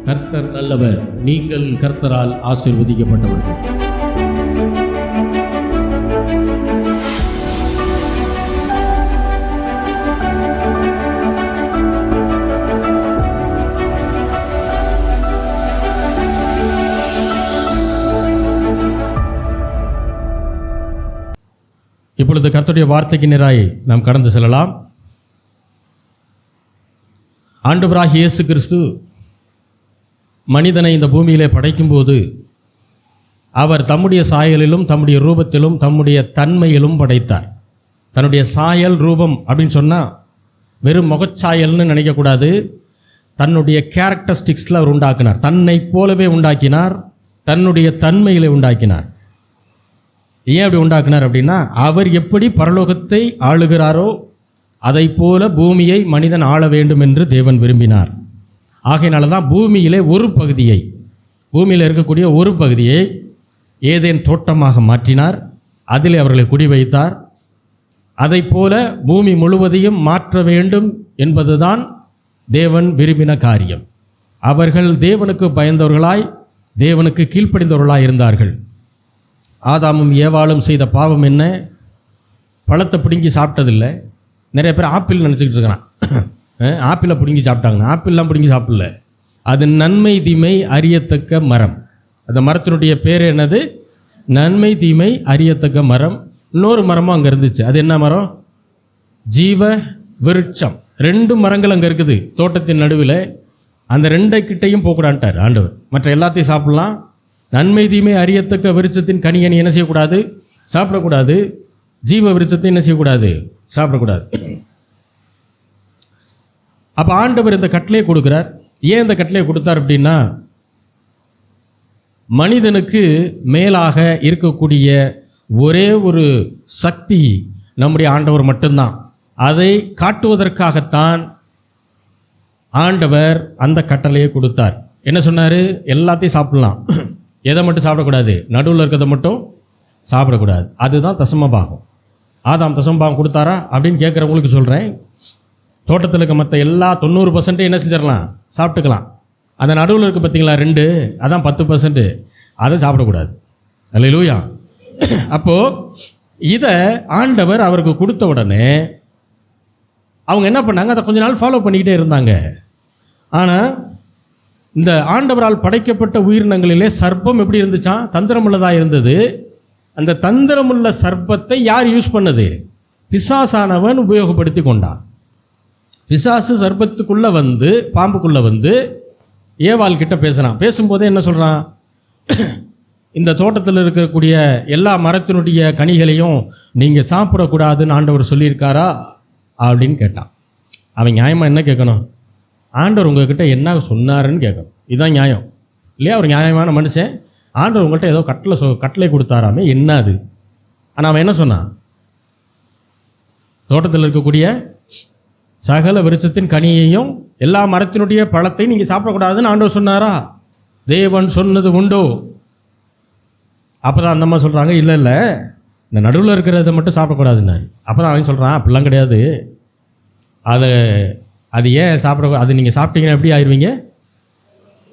கர்த்தர் நல்லவர். நீங்கள் கர்த்தரால் ஆசீர்வதிக்கப்பட்டவர்கள். இப்பொழுது கர்த்தருடைய வார்த்தைக்கு நேராய் நாம் கடந்து செல்லலாம். ஆண்டவராகிய இயேசு கிறிஸ்து மனிதனை இந்த பூமியிலே படைக்கும்போது அவர் தம்முடைய சாயலிலும் தம்முடைய ரூபத்திலும் தம்முடைய தன்மையிலும் படைத்தார். தன்னுடைய சாயல் ரூபம் அப்படின்னு சொன்னால் வெறும் முகச்சாயல்னு நினைக்கக்கூடாது. தன்னுடைய கேரக்டரிஸ்டிக்ஸில் அவர் உண்டாக்கினார். தன்னை போலவே உண்டாக்கினார், தன்னுடைய தன்மையிலே உண்டாக்கினார். ஏன் அப்படி உண்டாக்கினார் அப்படின்னா, அவர் எப்படி பரலோகத்தை ஆளுகிறாரோ அதை போல பூமியை மனிதன் ஆள வேண்டும் என்று தேவன் விரும்பினார். ஆகையினால தான் பூமியில் இருக்கக்கூடிய ஒரு பகுதியை ஏதேன் தோட்டமாக மாற்றினார். அதில் அவர்களை குடி வைத்தார். அதை போல பூமி முழுவதையும் மாற்ற வேண்டும் என்பதுதான் தேவன் விரும்பின காரியம். அவர்கள் தேவனுக்கு பயந்தவர்களாய், தேவனுக்கு கீழ்ப்படிந்தவர்களாய் இருந்தார்கள். ஆதாமும் ஏவாளும் செய்த பாவம் என்ன? பழத்தை பிடுங்கி சாப்பிட்டதில்லை. நிறைய பேர் ஆப்பிள் நினச்சிக்கிட்டு இருக்கிறான். ஆப்பிளை பிடுங்கி சாப்பிட்டாங்க. ஆப்பிள்லாம் பிடுங்கி சாப்பிடல. அது நன்மை தீமை அறியத்தக்க மரம். அந்த மரத்தினுடைய பேர் என்னது? நன்மை தீமை அறியத்தக்க மரம். இன்னொரு மரமும் அங்கே இருந்துச்சு. அது என்ன மரம்? ஜீவ விருட்சம். 2 மரங்கள் அங்கே இருக்குது தோட்டத்தின் நடுவில். அந்த 2 கிட்டையும் போகக்கூடான்ட்டார் ஆண்டவர். மற்ற எல்லாத்தையும் சாப்பிட்லாம். நன்மை தீமை அறியத்தக்க விருட்சத்தின் கனியனை என்ன செய்யக்கூடாது? சாப்பிடக்கூடாது. ஜீவ விருட்சத்தை என்ன செய்யக்கூடாது? சாப்பிடக்கூடாது. அப்போ ஆண்டவர் இந்த கட்டளையை கொடுக்குறார். ஏன் இந்த கட்டளையை கொடுத்தார் அப்படின்னா, மனிதனுக்கு மேலாக இருக்கக்கூடிய ஒரே ஒரு சக்தி நம்முடைய ஆண்டவர் மட்டும்தான். அதை காட்டுவதற்காகத்தான் ஆண்டவர் அந்த கட்டளையை கொடுத்தார். என்ன சொன்னார்? எல்லாத்தையும் சாப்பிடலாம், எதை மட்டும் சாப்பிடக்கூடாது? நடுவில் இருக்கிறத மட்டும் சாப்பிடக்கூடாது. அதுதான் தசமபாகம். ஆதாம் தசமபாகம் கொடுத்தாரா அப்படின்னு கேட்குறவங்களுக்கு சொல்கிறேன், தோட்டத்தில் இருக்க மற்ற எல்லா 90% என்ன செஞ்சிடலாம்? சாப்பிட்டுக்கலாம். அந்த நடுவில் இருக்க பார்த்தீங்களா 2, அதான் 10%, அதை சாப்பிடக்கூடாது. அல்லேலூயா. அப்போது இதை ஆண்டவர் அவருக்கு கொடுத்த உடனே அவங்க என்ன பண்ணாங்க? அதை கொஞ்ச நாள் ஃபாலோ பண்ணிக்கிட்டே இருந்தாங்க. ஆனால் இந்த ஆண்டவரால் படைக்கப்பட்ட உயிரினங்களிலே சர்ப்பம் எப்படி இருந்துச்சான்? தந்திரமுள்ளதாக இருந்தது. அந்த தந்திரமுள்ள சர்ப்பத்தை யார் யூஸ் பண்ணது? பிசாசானவன் உபயோகப்படுத்தி கொண்டான். பிசாசு சர்ப்பத்துக்குள்ளே வந்து, பாம்புக்குள்ளே வந்து ஏவாள் கிட்ட பேசுகிறான். பேசும்போதே என்ன சொல்கிறான்? இந்த தோட்டத்தில் இருக்கக்கூடிய எல்லா மரத்தினுடைய கனிகளையும் நீங்கள் சாப்பிடக்கூடாதுன்னு ஆண்டவர் சொல்லியிருக்காரா அப்படின்னு கேட்டான். அவன் நியாயமாக என்ன கேட்கணும்? ஆண்டவர் உங்கள்கிட்ட என்ன சொன்னாருன்னு கேட்கணும். இதுதான் நியாயம் இல்லையா? ஒரு நியாயமான மனுஷன். ஆண்டவர் உங்கள்கிட்ட ஏதோ கட்டளை கொடுத்தாராமே, என்ன அது? ஆனால் அவன் என்ன சொன்னான்? தோட்டத்தில் இருக்கக்கூடிய சகல விருட்சத்தின் கனியையும் எல்லா மரத்தினுடைய பழத்தையும் நீங்கள் சாப்பிடக்கூடாதுன்னு ஆண்டவர் சொன்னாரா? தேவன் சொன்னது உண்டோ? அப்போ தான் அந்த அம்மா சொல்கிறாங்க, இல்லை இந்த நடுவில் இருக்கிறத மட்டும் சாப்பிடக்கூடாதுன்னாரு. அப்போ தான் அவன் சொல்கிறான், அப்படிலாம் கிடையாது. அது ஏன் சாப்பிட? அது நீங்கள் சாப்பிட்டீங்கன்னா எப்படி ஆயிடுவீங்க?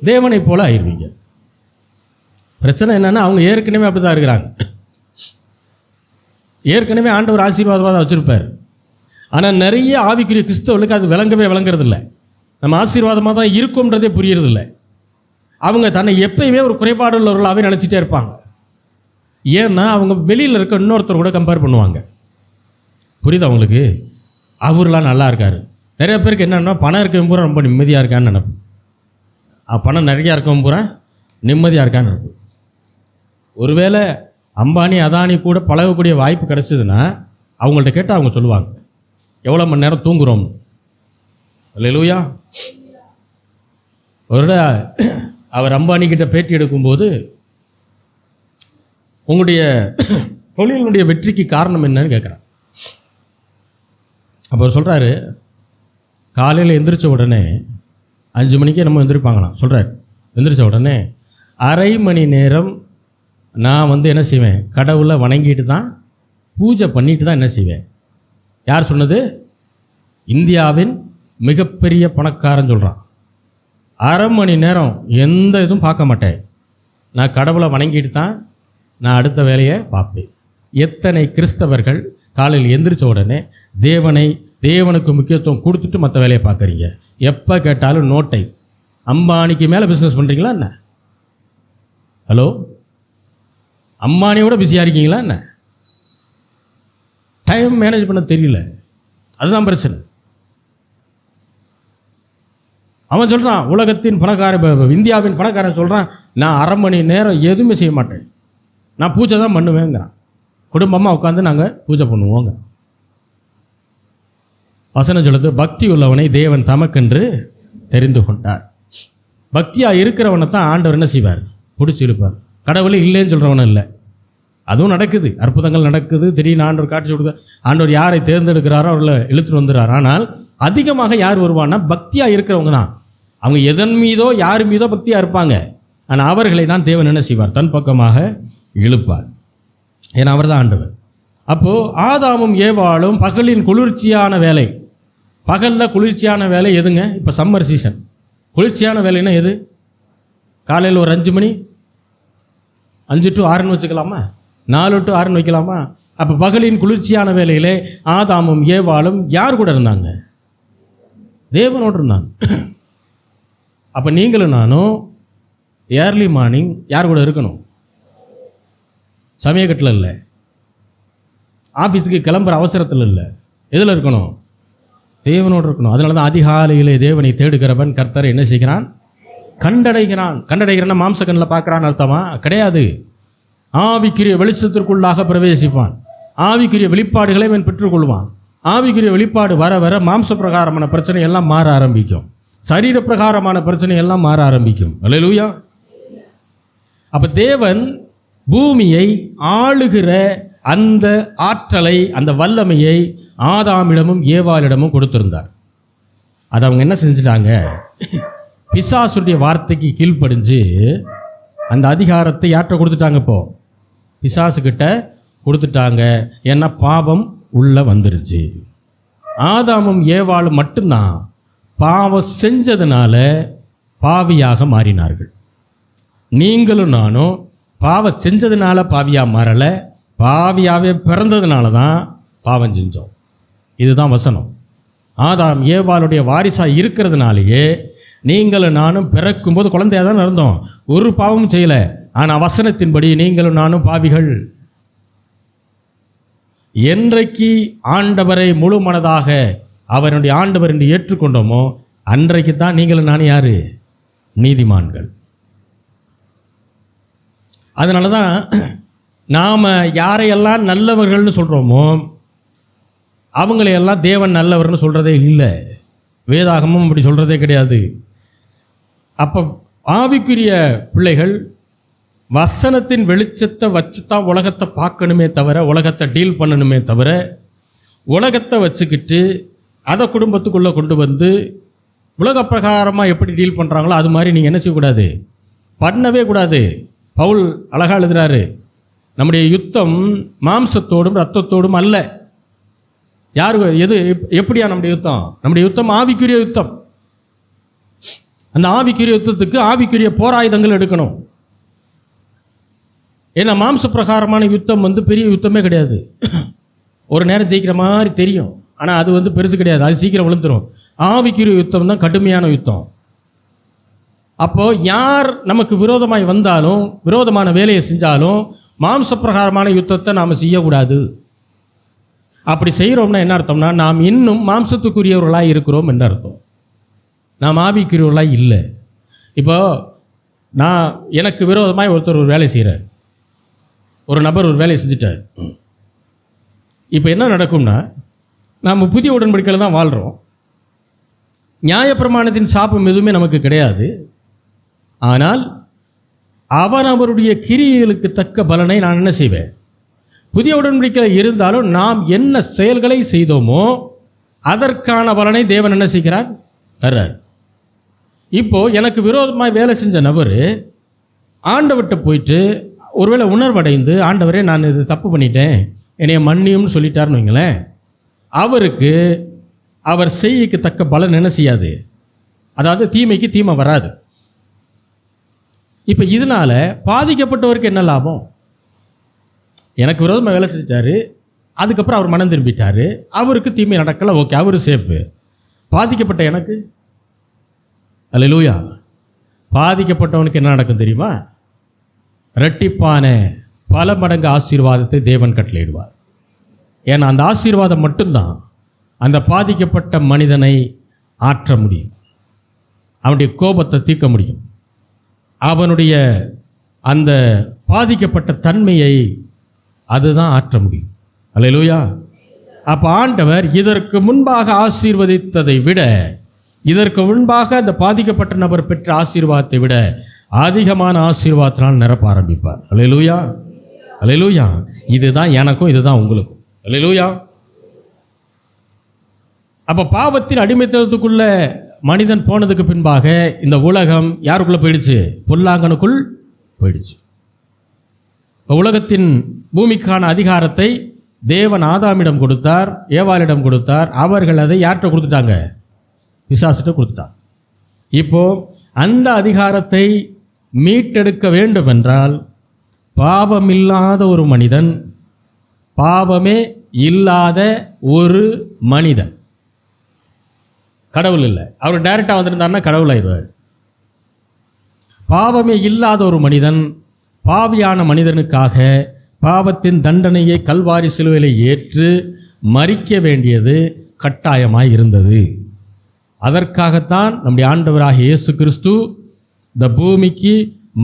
தேவனை போல ஆயிடுவீங்க. பிரச்சனை என்னென்னா, அவங்க ஏற்கனவே அப்படி தான் இருக்கிறாங்க. ஏற்கனவே ஆண்டவர் ஆசீர்வாதமாக தான் வச்சுருப்பார். ஆனால் நிறைய ஆவிக்குரிய கிறிஸ்தவர்களுக்கு அது விளங்குறதில்லை. நம்ம ஆசீர்வாதமாக தான் இருக்கும்ன்றதே புரியறதில்லை. அவங்க தன்னை எப்பயுமே ஒரு குறைபாடு உள்ளவர்களாகவே நினச்சிட்டே இருப்பாங்க. ஏன்னா அவங்க வெளியில் இருக்க இன்னொருத்தர் கூட கம்பேர் பண்ணுவாங்க. புரியுது அவங்களுக்கு? அவர்லாம் நல்லா இருக்கார். நிறைய பேருக்கு என்னென்னா, பணம் இருக்கவன் பூரா ரொம்ப நிம்மதியாக இருக்கான்னு நினைப்பு. பணம் நிறையா இருக்கவன் பூரா நிம்மதியாக இருக்கான்னு நினைப்பு. ஒருவேளை அம்பானி அதானி கூட பழகக்கூடிய வாய்ப்பு கிடச்சிதுன்னா அவங்கள்ட்ட கேட்டால் அவங்க சொல்லுவாங்க, எவ்வளோ மணி நேரம் தூங்குகிறோம். அல்லேலூயா. ஒரு அவர் அம்பானிக்கிட்ட பேட்டி எடுக்கும்போது, உங்களுடைய தொழிலுடைய வெற்றிக்கு காரணம் என்னன்னு கேட்குறான். அப்போ அவர் சொல்கிறாரு, காலையில் எந்திரிச்ச உடனே 5 மணிக்கே நம்ம எந்திரிப்பாங்களாம். சொல்கிறார், எந்திரிச்ச உடனே அரை மணி நேரம் நான் என்ன செய்வேன்? கடவுளை வணங்கிட்டு தான், பூஜை பண்ணிட்டு தான் என்ன செய்வேன். யார் சொன்னது? இந்தியாவின் மிகப்பெரிய பணக்காரன் சொல்கிறான். அரை மணி நேரம் எந்த இதுவும் பார்க்க மாட்டேன். நான் கடவுளை வணங்கிட்டு தான் நான் அடுத்த வேலையை பார்ப்பேன். எத்தனை கிறிஸ்தவர்கள் காலையில் எந்திரிச்ச உடனே தேவனுக்கு முக்கியத்துவம் கொடுத்துட்டு மற்ற வேலையை பார்க்குறீங்க. எப்போ கேட்டாலும் நோ டைம். அம்பானிக்கு மேலே பிஸ்னஸ் பண்ணுறீங்களா என்ன? ஹலோ, அம்பானியோட பிஸியாக இருக்கீங்களா என்ன? டைம் மேனேஜ் பண்ண தெரியல, அதுதான் பிரச்சனை. அவன் சொல்கிறான், உலகத்தின் பணக்கார இந்தியாவின் பணக்காரன் சொல்கிறான், நான் அரை மணி நேரம் எதுவுமே செய்ய மாட்டேன், நான் பூஜை தான் பண்ணுவேங்கிறான். குடும்பமாக உட்காந்து நாங்கள் பூஜை பண்ணுவோங்க. வசனம் சொல்லுது, பக்தி உள்ளவனை தேவன் தமக்கென்று தெரிந்து கொண்டார். பக்தியாக இருக்கிறவனை தான் ஆண்டவர் என்ன செய்வார்? பிடிச்சி இருப்பார். கடவுளே இல்லைன்னு சொல்கிறவனும் இல்லை. அதுவும் நடக்குது, அற்புதங்கள் நடக்குது. திடீர்னு ஆண்டவர் காட்சி கொடுக்க, ஆண்டவர் யாரை தேர்ந்தெடுக்கிறாரோ அவர்களை இழுத்துட்டு வந்துடுறார். ஆனால் அதிகமாக யார் வருவான்னா பக்தியாக இருக்கிறவங்க தான். அவங்க எதன் மீதோ யார் மீதோ பக்தியாக இருப்பாங்க. ஆனால் அவர்களை தான் தேவன் என்ன செய்வார்? தன் பக்கமாக இழுப்பார். ஏன்னா அவர் தான் ஆண்டவர். அப்போது ஆதாமும் ஏவாளும் பகலின் குளிர்ச்சியான வேலை, பகலில் குளிர்ச்சியான வேலை எதுங்க? இப்போ சம்மர் சீசன், குளிர்ச்சியான வேலைன்னா எது? காலையில் ஒரு 5 மணி, 5 to 6 வச்சுக்கலாமா? 4 to 6 வைக்கலாமா? அப்போ பகலின் குளிர்ச்சியான வேலையிலே ஆதாமும் ஏவாளும் யார் கூட இருந்தாங்க? தேவனோடு இருந்தாங்க. அப்போ நீங்களும் நானும் ஏர்லி மார்னிங் யார் கூட இருக்கணும்? சமயக்கட்டில் இல்லை, ஆஃபீஸுக்கு கிளம்புற அவசரத்தில் இல்லை, எதில் இருக்கணும்? தேவனோடு இருக்கணும். அதனால தான் அதிகாலையிலே தேவனை தேடுகிறவன் கர்த்தரை என்ன செய்கிறான்? கண்டடைகிறான். கண்டடைகிறான் மாம்ச கண்ணில் பார்க்குறான்னு அர்த்தமா? கிடையாது. ஆவிக்குரிய வெளிச்சத்திற்குள்ளாக பிரவேசிப்பான். ஆவிக்குரிய வெளிப்பாடுகளை அவன் பெற்றுக்கொள்வான். ஆவிக்குரிய வெளிப்பாடு வர வர மாம்ச பிரகாரமான பிரச்சனை எல்லாம் மாற ஆரம்பிக்கும், சரீர பிரகாரமான பிரச்சனை எல்லாம் மாற ஆரம்பிக்கும். அல்லேலூயா. அப்போ தேவன் பூமியை ஆளுகிற அந்த ஆற்றலை, அந்த வல்லமையை ஆதாமிடமும் ஏவாளிடமும் கொடுத்திருந்தார். அதை அவங்க என்ன செஞ்சிட்டாங்க? பிசாசுடைய வார்த்தைக்கு கீழ்ப்படிஞ்சு அந்த அதிகாரத்தை யார்கிட்ட கொடுத்துட்டாங்க? இப்போ பிசாசுக்கிட்ட கொடுத்துட்டாங்க. ஏன்னா பாவம் உள்ள வந்துருச்சு. ஆதாமும் ஏவாளும் மட்டும்தான் பாவம் செஞ்சதுனால பாவியாக மாறினார்கள். நீங்களும் நானும் பாவம் செஞ்சதுனால பாவியாக மாறலை, பாவியாகவே பிறந்ததுனால தான் பாவம் செஞ்சோம். இதுதான் வசனம். ஆதாம் ஏவாளுடைய வாரிசாக இருக்கிறதுனாலேயே நீங்களும் நானும் பிறக்கும்போது குழந்தையாக தான் இருந்தோம், ஒரு பாவமும் செய்யலை. ஆனால் வசனத்தின்படி நீங்களும் நானும் பாவிகள். என்றைக்கு ஆண்டவரை முழு மனதாக அவருடைய ஆண்டவர் என்று ஏற்றுக்கொண்டோமோ அன்றைக்கு தான் நீங்களும் நானும் யாரு? நீதிமான்கள். அதனால தான் நாம் யாரையெல்லாம் நல்லவர்கள்னு சொல்கிறோமோ அவங்களையெல்லாம் தேவன் நல்லவர்னு சொல்கிறதே இல்லை. வேதாகமும் அப்படி சொல்கிறதே கிடையாது. அப்போ ஆவிக்குரிய பிள்ளைகள் வசனத்தின் வெளிச்சத்தை வச்சு தான் உலகத்தை பார்க்கணுமே தவிர, உலகத்தை டீல் பண்ணணுமே தவிர, உலகத்தை வச்சுக்கிட்டு அதை குடும்பத்துக்குள்ளே கொண்டு வந்து உலக பிரகாரமாக எப்படி டீல் பண்ணுறாங்களோ அது மாதிரி நீங்கள் என்ன செய்யக்கூடாது? பண்ணவே கூடாது. பவுல் அழகாக எழுதுகிறாரு, நம்முடைய யுத்தம் மாம்சத்தோடும் இரத்தத்தோடும் அல்ல. யார் எது எப்படியா நம்முடைய யுத்தம்? நம்முடைய யுத்தம் ஆவிக்குரிய யுத்தம். அந்த ஆவிக்குரிய யுத்தத்துக்கு ஆவிக்குரிய போராயுதங்கள் எடுக்கணும். ஏன்னா மாம்ச பிரகாரமான யுத்தம் பெரிய யுத்தமே கிடையாது. ஒரு நேரம் ஜெயிக்கிற மாதிரி தெரியும், ஆனால் அது பெருசு கிடையாது, அது சீக்கிரம் விழுந்துடும். ஆவிக்குரிய யுத்தம் தான் கடுமையான யுத்தம். அப்போது யார் நமக்கு விரோதமாய் வந்தாலும், விரோதமான வேலையை செஞ்சாலும் மாம்ச பிரகாரமான யுத்தத்தை நாம் செய்யக்கூடாது. அப்படி செய்கிறோம்னா என்ன அர்த்தம்னா, நாம் இன்னும் மாம்சத்துக்குரியவர்களாக இருக்கிறோம் என்று அர்த்தம். நாம் ஆவிக்குரியவர்களாக இல்லை. இப்போது எனக்கு விரோதமாய் ஒருத்தர் ஒரு வேலை செய்கிறார், ஒரு நபர் ஒரு வேலையை செஞ்சுட்டார். இப்போ என்ன நடக்கும்னா, நாம் புதிய உடன்படிக்கையில் தான் வாழ்கிறோம். நியாயப்பிரமாணத்தின் சாபம் எதுவுமே நமக்கு கிடையாது. ஆனால் அவருடைய கிரியைகளுக்கு தக்க பலனை நான் என்ன செய்வேன்? புதிய உடன்படிக்கையில் இருந்தாலும் நாம் என்ன செயல்களை செய்தோமோ அதற்கான பலனை தேவன் என்ன செய்கிறார்? தர்றார். இப்போது எனக்கு விரோதமாக வேலை செஞ்ச நபர் ஆண்டவர்கிட்ட போயிட்டு ஒருவேளை உணர்வடைந்து, ஆண்டவரே நான் இது தப்பு பண்ணிட்டேன், என்னைய மன்னியும்னு சொல்லிட்டாருன்னு வைங்களேன், அவருக்கு அவர் செய்யக்கு தக்க பலன் என்ன செய்யாது? அதாவது தீமைக்கு தீமை வராது. இப்போ இதனால பாதிக்கப்பட்டவருக்கு என்ன லாபம்? எனக்கு விரோதமாக வேலை செஞ்சாரு, அதுக்கப்புறம் அவர் மனம் திரும்பிட்டாரு, அவருக்கு தீமை நடக்கலை, ஓகே, அவரு சேஃபு. பாதிக்கப்பட்ட எனக்கு, அல்லேலூயா, பாதிக்கப்பட்டவனுக்கு என்ன நடக்கும் தெரியுமா? இரட்டிப்பான பல மடங்கு ஆசீர்வாதத்தை தேவன் கட்டளையிடுவார். ஏன்னா அந்த ஆசீர்வாதம் மட்டும்தான் அந்த பாதிக்கப்பட்ட மனிதனை ஆற்ற முடியும், அவனுடைய கோபத்தை தீர்க்க முடியும், அவனுடைய அந்த பாதிக்கப்பட்ட தன்மையை அதுதான் ஆற்ற முடியும். அல்லேலூயா. அப்போ ஆண்டவர் இதற்கு முன்பாக ஆசீர்வதித்ததை விட, இதற்கு முன்பாக அந்த பாதிக்கப்பட்ட நபர் பெற்ற ஆசீர்வாதத்தை விட அதிகமான ஆசீர்வாதத்தினால் நிரப்ப ஆரம்பிப்பார். அல்லேலூயா, அல்லேலூயா. இதுதான் எனக்கும், இதுதான் உங்களுக்கும். அல்லேலூயா. அப்போ பாவத்தின் அடிமைத்தனத்துக்குள்ள மனிதன் போனதுக்கு பின்பாக இந்த உலகம் யாருக்குள்ளே போயிடுச்சு? பொல்லாங்கனுக்குள் போயிடுச்சு. உலகத்தின் பூமிக்கான அதிகாரத்தை தேவன் ஆதாமிடம் கொடுத்தார், ஏவாளிடம் கொடுத்தார். அவர்கள் அதை யார்கிட்ட கொடுத்துட்டாங்க? பிசாசிட்ட கொடுத்துட்டாங்க. இப்போ அந்த அதிகாரத்தை மீட்டெடுக்க வேண்டும் என்றால் பாவமில்லாத ஒரு மனிதன், பாவமே இல்லாத ஒரு மனிதன், கடவுள் இல்லை, அவர் டைரக்டாக வந்திருந்தாருன்னா கடவுள் ஆயிடுவார். பாவமே இல்லாத ஒரு மனிதன் பாவியான மனிதனுக்காக பாவத்தின் தண்டனையை கல்வாரி சிலுவையில் ஏற்று மரிக்க வேண்டியது கட்டாயமாய் இருந்தது. அதற்காகத்தான் நம்முடைய ஆண்டவராகிய இயேசு கிறிஸ்து இந்த பூமிக்கு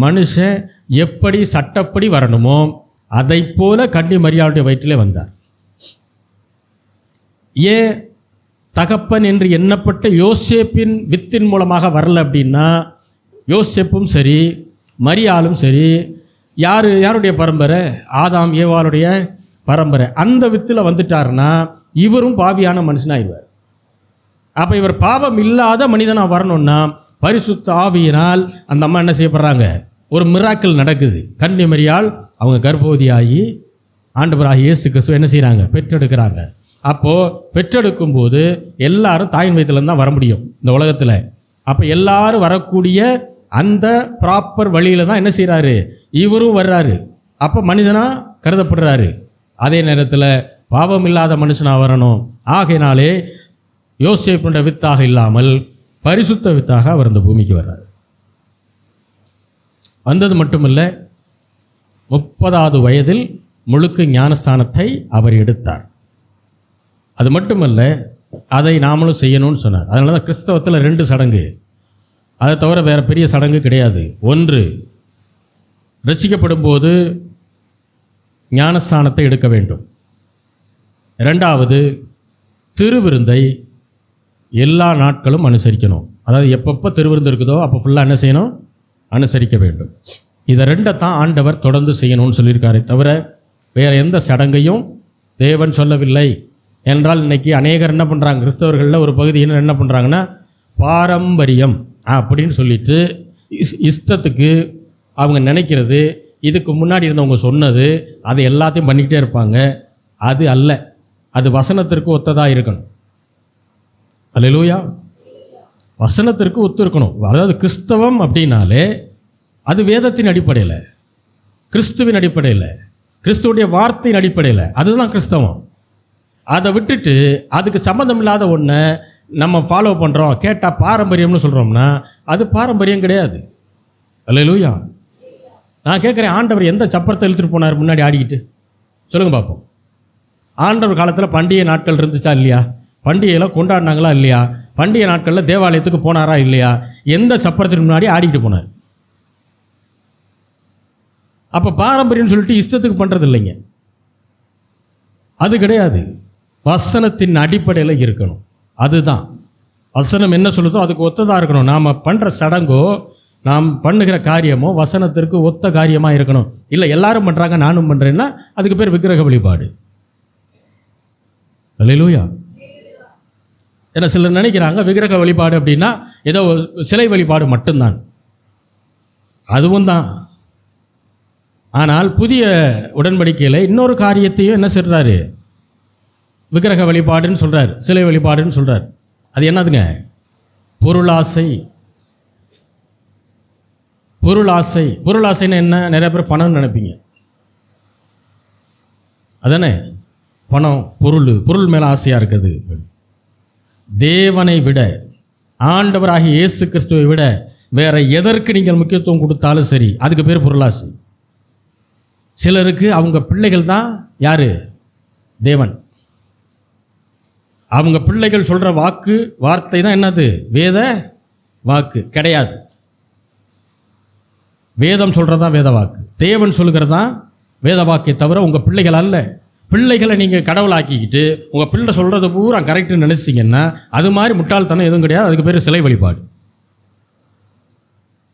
மனுஷன் எப்படி சட்டப்படி வரணுமோ அதை போல கன்னி மரியாளுடைய வயிற்றிலே வந்தார். ஏன் தகப்பன் என்று எண்ணப்பட்ட யோசேப்பின் வித்தின் மூலமாக வரல அப்படின்னா, யோசேப்பும் சரி மரியாளும் சரி யாருடைய பரம்பரை? ஆதாம் ஏவாளுடைய பரம்பரை. அந்த வித்தில் வந்துட்டாருன்னா இவரும் பாவியான மனுஷனாயிடுவார். அப்போ இவர் பாவம் இல்லாத மனிதனாக வரணும்னா பரிசுத்த ஆவியினால் அந்த அம்மா என்ன செய்யப்படுறாங்க? ஒரு மிராக்கிள் நடக்குது. கன்னி மரியாள் அவங்க கர்ப்பவதியாகி ஆண்டவராகிய இயேசு கிறிஸ்துவை என்ன செய்கிறாங்க? பெற்றெடுக்கிறாங்க. அப்போது பெற்றெடுக்கும் போது எல்லாரும் தாயின் வயிற்றுலேருந்து தான் வர முடியும் இந்த உலகத்தில். அப்போ எல்லாரும் வரக்கூடிய அந்த ப்ராப்பர் வழியில் தான் என்ன செய்கிறாரு? இவரும் வர்றாரு. அப்போ மனிதனாக கருதப்படுறாரு. அதே நேரத்தில் பாவம் இல்லாத மனுஷனாக வரணும். ஆகையினாலே யோசேப்புடைய வித்தாக இல்லாமல் பரிசுத்த வித்தாக அவர் இந்த பூமிக்கு வர்றார். வந்தது மட்டுமில்லை, 30வது வயதில் முழுக்க ஞானஸ்தானத்தை அவர் எடுத்தார். அது மட்டுமல்ல, அதை நாமளும் செய்யணும்னு சொன்னார். அதனால தான் கிறிஸ்தவத்தில் 2 சடங்கு, அதை தவிர வேறு பெரிய சடங்கு கிடையாது. ஒன்று, ரட்சிக்கப்படும் போது ஞானஸ்தானத்தை எடுக்க வேண்டும். 2வது, திருவிருந்தை எல்லா நாட்களும் அனுசரிக்கணும். அதாவது எப்பப்போ திருவிருந்து இருக்குதோ அப்போ ஃபுல்லாக என்ன செய்யணும்? அனுசரிக்க வேண்டும். இதை 2 தான் ஆண்டவர் தொடர்ந்து செய்யணும்னு சொல்லியிருக்காரே தவிர வேறு எந்த சடங்கையும் தேவன் சொல்லவில்லை. என்றால் இன்றைக்கி அநேகர் என்ன பண்ணுறாங்க? கிறிஸ்தவர்களில் ஒரு பகுதியினர் என்ன பண்ணுறாங்கன்னா, பாரம்பரியம் அப்படின்னு சொல்லிட்டு இஷ்டத்துக்கு அவங்க நினைக்கிறது, இதுக்கு முன்னாடி இருந்தவங்க சொன்னது, அதை எல்லாத்தையும் பண்ணிக்கிட்டே இருப்பாங்க. அது அல்ல, அது வசனத்திற்கு ஒத்ததாக இருக்கணும். அல்லேலூயா. வசனத்திற்கு ஒத்து இருக்கணும். அதாவது கிறிஸ்தவம் அப்படின்னாலே அது வேதத்தின் அடிப்படையில், கிறிஸ்துவின் அடிப்படையில், கிறிஸ்துவுடைய வார்த்தையின் அடிப்படையில், அதுதான் கிறிஸ்தவம். அதை விட்டுட்டு அதுக்கு சம்மந்தம் இல்லாத ஒன்றை நம்ம ஃபாலோ பண்ணுறோம், கேட்டால் பாரம்பரியம்னு சொல்கிறோம்னா அது பாரம்பரியம் கிடையாது. அல்லேலூயா. நான் கேட்குறேன், ஆண்டவர் எந்த சப்பரத்தை இழுத்துட்டு போனார் முன்னாடி ஆடிக்கிட்டு? சொல்லுங்கள் பார்ப்போம். ஆண்டவர் காலத்தில் பண்டிகை நாட்கள் இருந்துச்சா இல்லையா? பண்டிகையில் கொண்டாடினாங்களா இல்லையா? பண்டிகை நாட்களில் தேவாலயத்துக்கு போனாரா இல்லையா? எந்த சப்பரத்துக்கு முன்னாடி ஆடிக்கிட்டு போனார்? அப்போ பாரம்பரியம்னு சொல்லிட்டு இஷ்டத்துக்கு பண்ணுறது இல்லைங்க, அது கிடையாது. வசனத்தின் அடிப்படையில் இருக்கணும். அதுதான் வசனம் என்ன சொல்லுதோ அதுக்கு ஒத்ததாக இருக்கணும். நாம் பண்ணுற சடங்கோ நாம் பண்ணுகிற காரியமோ வசனத்திற்கு ஒத்த காரியமாக இருக்கணும். இல்லை எல்லாரும் பண்ணுறாங்க நானும் பண்ணுறேன்னா அதுக்கு பேர் விக்கிரக வழிபாடு. அல்லேலூயா. ஏன்னா சிலர் நினைக்கிறாங்க விக்கிரக வழிபாடு அப்படின்னா ஏதோ சிலை வழிபாடு மட்டும்தான். அதுவும் தான். ஆனால் புதிய உடன்படிக்கையில் இன்னொரு காரியத்தையும் என்ன சொல்கிறாரு? விக்கிரக வழிபாடுன்னு சொல்கிறார், சிலை வழிபாடுன்னு சொல்கிறார். அது என்னதுங்க? பொருளாசை. பொருளாசைன்னு என்ன? நிறைய பேர் பணம்னு நினைப்பீங்க. அதானே பணம், பொருள் மேலே ஆசையாக இருக்குது. தேவனை விட, ஆண்டவராகிய இயேசு கிறிஸ்துவை விட வேற எதற்கு நீங்கள் முக்கியத்துவம் கொடுத்தாலும் சரி, அதுக்கு பேர் பொருளாசை. சிலருக்கு அவங்க பிள்ளைகள் தான் யாரு? தேவன். அவங்க பிள்ளைகள் சொல்கிற வார்த்தை தான் என்னது? வேத வாக்கு கிடையாது. வேதம் சொல்கிறதான் வேத வாக்கு, தேவன் சொல்கிறதான் வேத வாக்கை தவிர உங்கள் பிள்ளைகள் அல்ல. பிள்ளைகளை நீங்கள் கடவுளாக்கிக்கிட்டு உங்கள் பிள்ளை சொல்கிறது பூரா கரெக்டுன்னு நினச்சிங்கன்னா அது மாதிரி முட்டாள்தனம் எதுவும் கிடையாது. அதுக்கு பேர் சிலை வழிபாடு.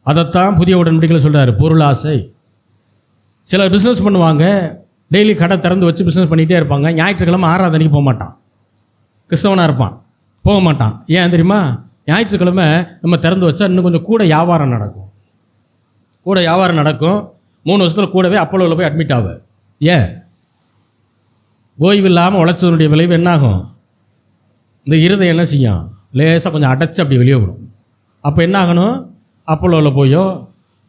அதைத்தான் புதிய உடன்படிக்கையில் சொல்கிறாரு, பொருளாசை. சிலர் பிஸ்னஸ் பண்ணுவாங்க, டெய்லி கடை திறந்து வச்சு பிஸ்னஸ் பண்ணிகிட்டே இருப்பாங்க. ஞாயிற்றுக்கிழமை ஆராதனைக்கு போக மாட்டான், கிறிஸ்தவனாக இருப்பான், போக மாட்டான். ஏன் தெரியுமா? ஞாயிற்றுக்கிழமை நம்ம திறந்து வச்சா இன்னும் கொஞ்சம் கூட வியாபாரம் நடக்கும். 3 வருஷத்தில் கூடவே அப்போலோவில் போய் அட்மிட் ஆகு. ஏன்? ஓய்வு இல்லாமல் உழைச்சதனுடைய விளைவு என்னாகும்? இந்த இருதயம் என்ன செய்யும்? லேசாக கொஞ்சம் அடைச்சி அப்படி வெளியே விடும். அப்போ என்ன ஆகணும்? அப்போலோவில் போயோ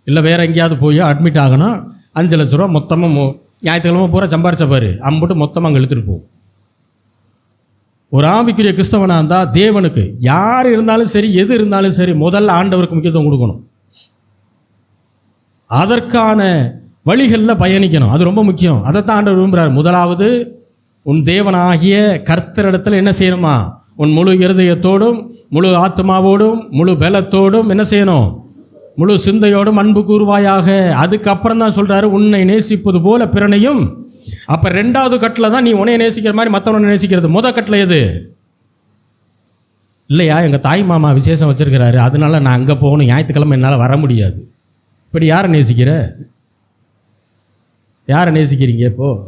இல்லை வேறு எங்கேயாவது போயோ அட்மிட் ஆகணும். 5 லட்ச ரூபா மொத்தமாக ஞாயிற்றுக்கிழமை பூரா சம்பாரிச்ச பாரு, அம்பிட்டு மொத்தமாக அங்கே இழுத்துட்டு போகும். ஒரு ஆவிக்குரிய கிறிஸ்தவனாக இருந்தால் தேவனுக்கு யார் இருந்தாலும் சரி, எது இருந்தாலும் சரி, முதல்ல ஆண்டவருக்கு முக்கியத்துவம் கொடுக்கணும். அதற்கான வழிகளில் பயணிக்கணும். அது ரொம்ப முக்கியம். அதைத்தான் ஆண்டவர் விரும்புகிறார். முதலாவது உன் தேவனாகிய கர்த்தரிடத்தில் என்ன செய்யணுமா? உன் முழு இருதயத்தோடும், முழு ஆத்மாவோடும், முழு பலத்தோடும் என்ன செய்யணும்? முழு சிந்தையோடும் அன்பு கூறுவாயாக. அதுக்கப்புறம் தான் சொல்கிறாரு, உன்னை நேசிப்பது போல பிறனையும். அப்போ 2வது கட்டில் தான் நீ உன்னைய நேசிக்கிற மாதிரி மற்றவனை நேசிக்கிறது. கட்டில் எது? இல்லையா, எங்கள் தாய் மாமா விசேஷம் வச்சுருக்கிறாரு, அதனால நான் அங்கே போகணும், ஞாயிற்றுக்கிழமை என்னால் வர முடியாது. இப்படி யாரை நேசிக்கிற? யாரை நேசிக்கிறீங்க இப்போது?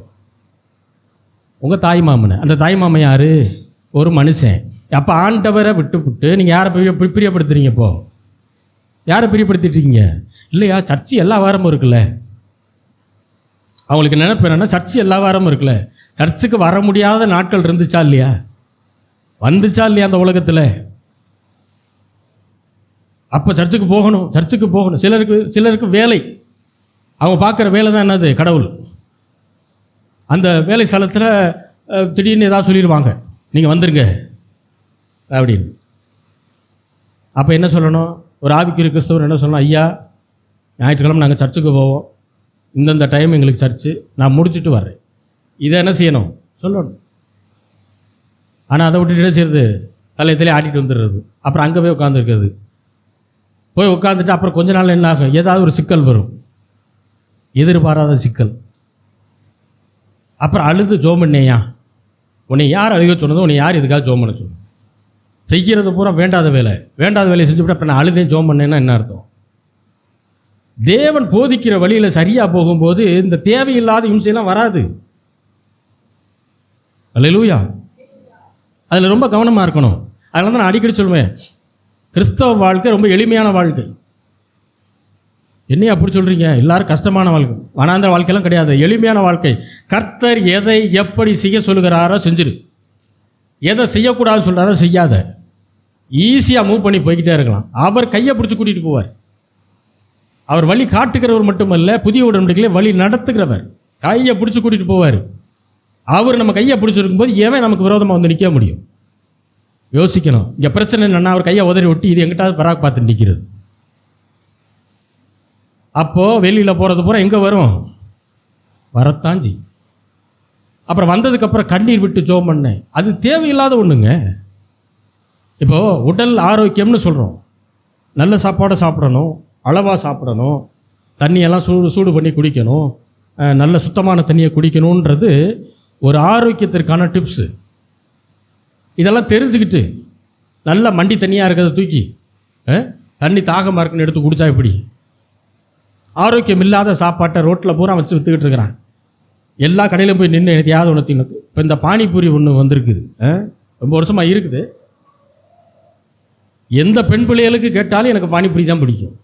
உங்கள் தாய் மாமனை. அந்த தாய் மாமன் யார்? ஒரு மனுஷன். அப்போ ஆண்டவரை விட்டு நீங்கள் யாரை பிரியப்படுத்துறீங்க? இப்போது யாரை பிரியப்படுத்திட்டீங்க? இல்லையா, சர்ச்சு எல்லா வாரமும் இருக்குல்ல. அவங்களுக்கு நினைப்பு என்னென்னா, சர்ச்சு எல்லா வாரமும் இருக்குல்ல. சர்ச்சுக்கு வர முடியாத நாட்கள் இருந்துச்சா இல்லையா? வந்துச்சா இல்லையா அந்த உலகத்தில்? அப்போ சர்ச்சுக்கு போகணும். சிலருக்கு வேலை, அவங்க பார்க்குற வேலை தான் என்னது? கடவுள். அந்த வேலை ஸ்தலத்தில் திடீர்னு ஏதாவது சொல்லிடுவாங்க, நீங்கள் வந்துருங்க அப்படின்னு. அப்போ என்ன சொல்லணும்? ஒரு ஆவிக்குரிய கிறிஸ்தவர் என்ன சொல்லணும்? ஐயா, ஞாயிற்றுக்கிழமை நாங்கள் சர்ச்சுக்கு போவோம், இந்தந்த டைம் எங்களுக்கு சர்ச்சு, நான் முடிச்சுட்டு வர்றேன். இதை என்ன செய்யணும்? சொல்லணும். ஆனால் அதை விட்டுட்டு என்ன செய்யறது? தலையத்திலே ஆட்டிகிட்டு வந்துடுறது. அப்புறம் அங்கே போய் உட்காந்துருக்கிறது. போய் உட்காந்துட்டு அப்புறம் கொஞ்ச நாள் என்ன ஆகும்? ஏதாவது ஒரு சிக்கல் வரும், எதிர்பாராத சிக்கல். அப்புறம் அழுது ஜோம் பண்ணேயா? உன்னை யார் அழுக சொன்னதோ? உன்னை யார் இதுக்காக ஜோம் பண்ண சொன்னது? செய்கிறது பூரா வேண்டாத வேலையை செஞ்சுவிட்டு அப்புறம் நான் அழுதேன் ஜோம் பண்ணேன்னா என்ன அர்த்தம்? தேவன் போதிக்கிற வழியில் சரியாக போகும்போது இந்த தேவையில்லாத இம்சையெல்லாம் வராது. அல்லேலூயா. அதில் ரொம்ப கவனமாக இருக்கணும். அதனால தான் நான் அடிக்கடி சொல்லுவேன், கிறிஸ்தவ வாழ்க்கை ரொம்ப எளிமையான வாழ்க்கை. என்னையா அப்படி சொல்கிறீங்க? எல்லாரும் கஷ்டமான வாழ்க்கை, வனாந்திர வாழ்க்கையெல்லாம் கிடையாது, எளிமையான வாழ்க்கை. கர்த்தர் எதை எப்படி செய்ய சொல்லுகிறாரோ செஞ்சிரு, எதை செய்யக்கூடாதுன்னு சொல்கிறாரோ செய்யாத. ஈஸியாக மூவ் பண்ணி போய்கிட்டே இருக்கலாம். அவர் கையை பிடிச்சி கூட்டிகிட்டு போவார். அவர் வழி காட்டுகிறவர் மட்டுமல்ல, புதிய உடன்படிக்கையிலே வழி நடத்துகிறவர். கையை பிடிச்சி கூட்டிகிட்டு போவார். அவர் நம்ம கையை பிடிச்சிருக்கும் போது ஏன் நமக்கு விரோதமாக வந்து நிற்க முடியும்? யோசிக்கணும். இங்கே பிரச்சனை என்னன்னா, அவர் கையை உதறி ஒட்டி இது எங்கிட்டாவது பராக் பார்த்து நிற்கிறது. அப்போது வெளியில் போகிறது பூரா எங்கே வரும்? வரத்தாஞ்சி. அப்புறம் வந்ததுக்கப்புறம் கண்ணீர் விட்டு ஜோம் பண்ணேன், அது தேவையில்லாத ஒன்றுங்க. இப்போது உடல் ஆரோக்கியம்னு சொல்கிறோம். நல்ல சாப்பாடை சாப்பிடணும், அளவாக சாப்பிடணும், தண்ணியெல்லாம் சூடு பண்ணி குடிக்கணும், நல்ல சுத்தமான தண்ணியை குடிக்கணுன்றது ஒரு ஆரோக்கியத்திற்கான டிப்ஸு. இதெல்லாம் தெரிஞ்சுக்கிட்டு நல்ல மண்டி தண்ணியாக இருக்கிறத தூக்கி தண்ணி தாகமாக இருக்குன்னு எடுத்து குடித்தா எப்படி? ஆரோக்கியம் இல்லாத சாப்பாட்டை ரோட்டில் பூரா வச்சு விற்றுக்கிட்டு இருக்கிறான். எல்லா கடையிலும் போய் நின்று எதையாவது ஒன்று தின்னு. இப்போ இந்த பானிபூரி ஒன்று வந்திருக்குது, ரொம்ப வருஷமாக இருக்குது. எந்த பெண் பிள்ளைகளுக்கு கேட்டாலும் எனக்கு பானிபூரி தான் பிடிக்கும்.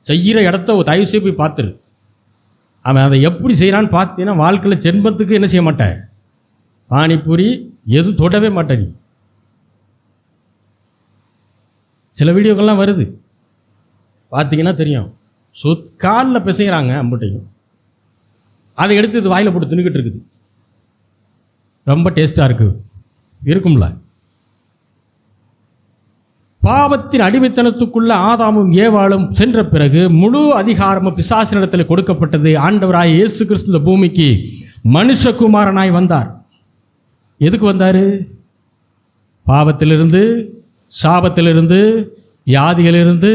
செய்கிற இடத்த தயவு செய்து போய் பார்த்துரு. அவன் அதை எப்படி செய்கிறான்னு பார்த்தீங்கன்னா வாழ்க்கையில் ஜென்மத்துக்கு என்ன செய்ய மாட்டேன், பானிபூரி எதுவும் தொடவே மாட்டேன். நீ சில வீடியோக்கள்லாம் வருது, பார்த்தீங்கன்னா தெரியும். காலில் பிசைகிறாங்க அம்புட்டையும், அதை எடுத்து இது வாயில் போட்டு தின்னுக்கிட்டு இருக்குது. ரொம்ப டேஸ்ட்டாக இருக்கும்ல. பாவத்தின் அடிமைத்தனத்துக்குள்ள ஆதாமும் ஏவாளும் சென்ற பிறகு முழு அதிகாரமும் பிசாசினிடத்தில் கொடுக்கப்பட்டது. ஆண்டவராய் இயேசு கிறிஸ்து இந்த பூமிக்கு மனுஷகுமாரனாய் வந்தார். எதுக்கு வந்தார்? பாவத்திலிருந்து, சாபத்திலிருந்து, வியாதிகளிலிருந்து,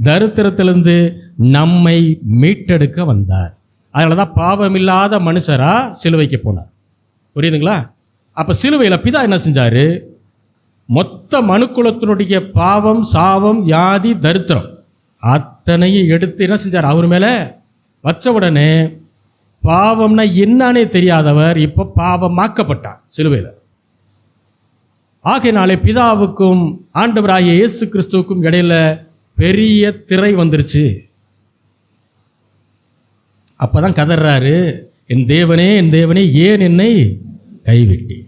தரித்திரத்திலிருந்து நம்மை மீட்டெடுக்க வந்தார். அதனால தான் பாவமில்லாத மனுஷராக சிலுவைக்கு போனார். புரியுதுங்களா? அப்போ சிலுவையில் பிதா என்ன செஞ்சார்? மொத்த மனுக்குலத்தினுடைய பாவம், சாபம், வியாதி, தரித்திரம் அத்தனையும் எடுத்து என்ன செஞ்சார்? அவர் மேலே வச்ச உடனே பாவம்னா என்னன்னே தெரியாதவர் இப்போ பாவமாக்கப்பட்டார் சிலுவையில். ஆகையினாலே பிதாவுக்கும் ஆண்டவராகிய இயேசு கிறிஸ்துவுக்கும் இடையில பெரிய திரை வந்துருச்சு. அப்பதான் கதறாரு, என் தேவனே, என் தேவனே, ஏன் என்னை கைவிட்டி?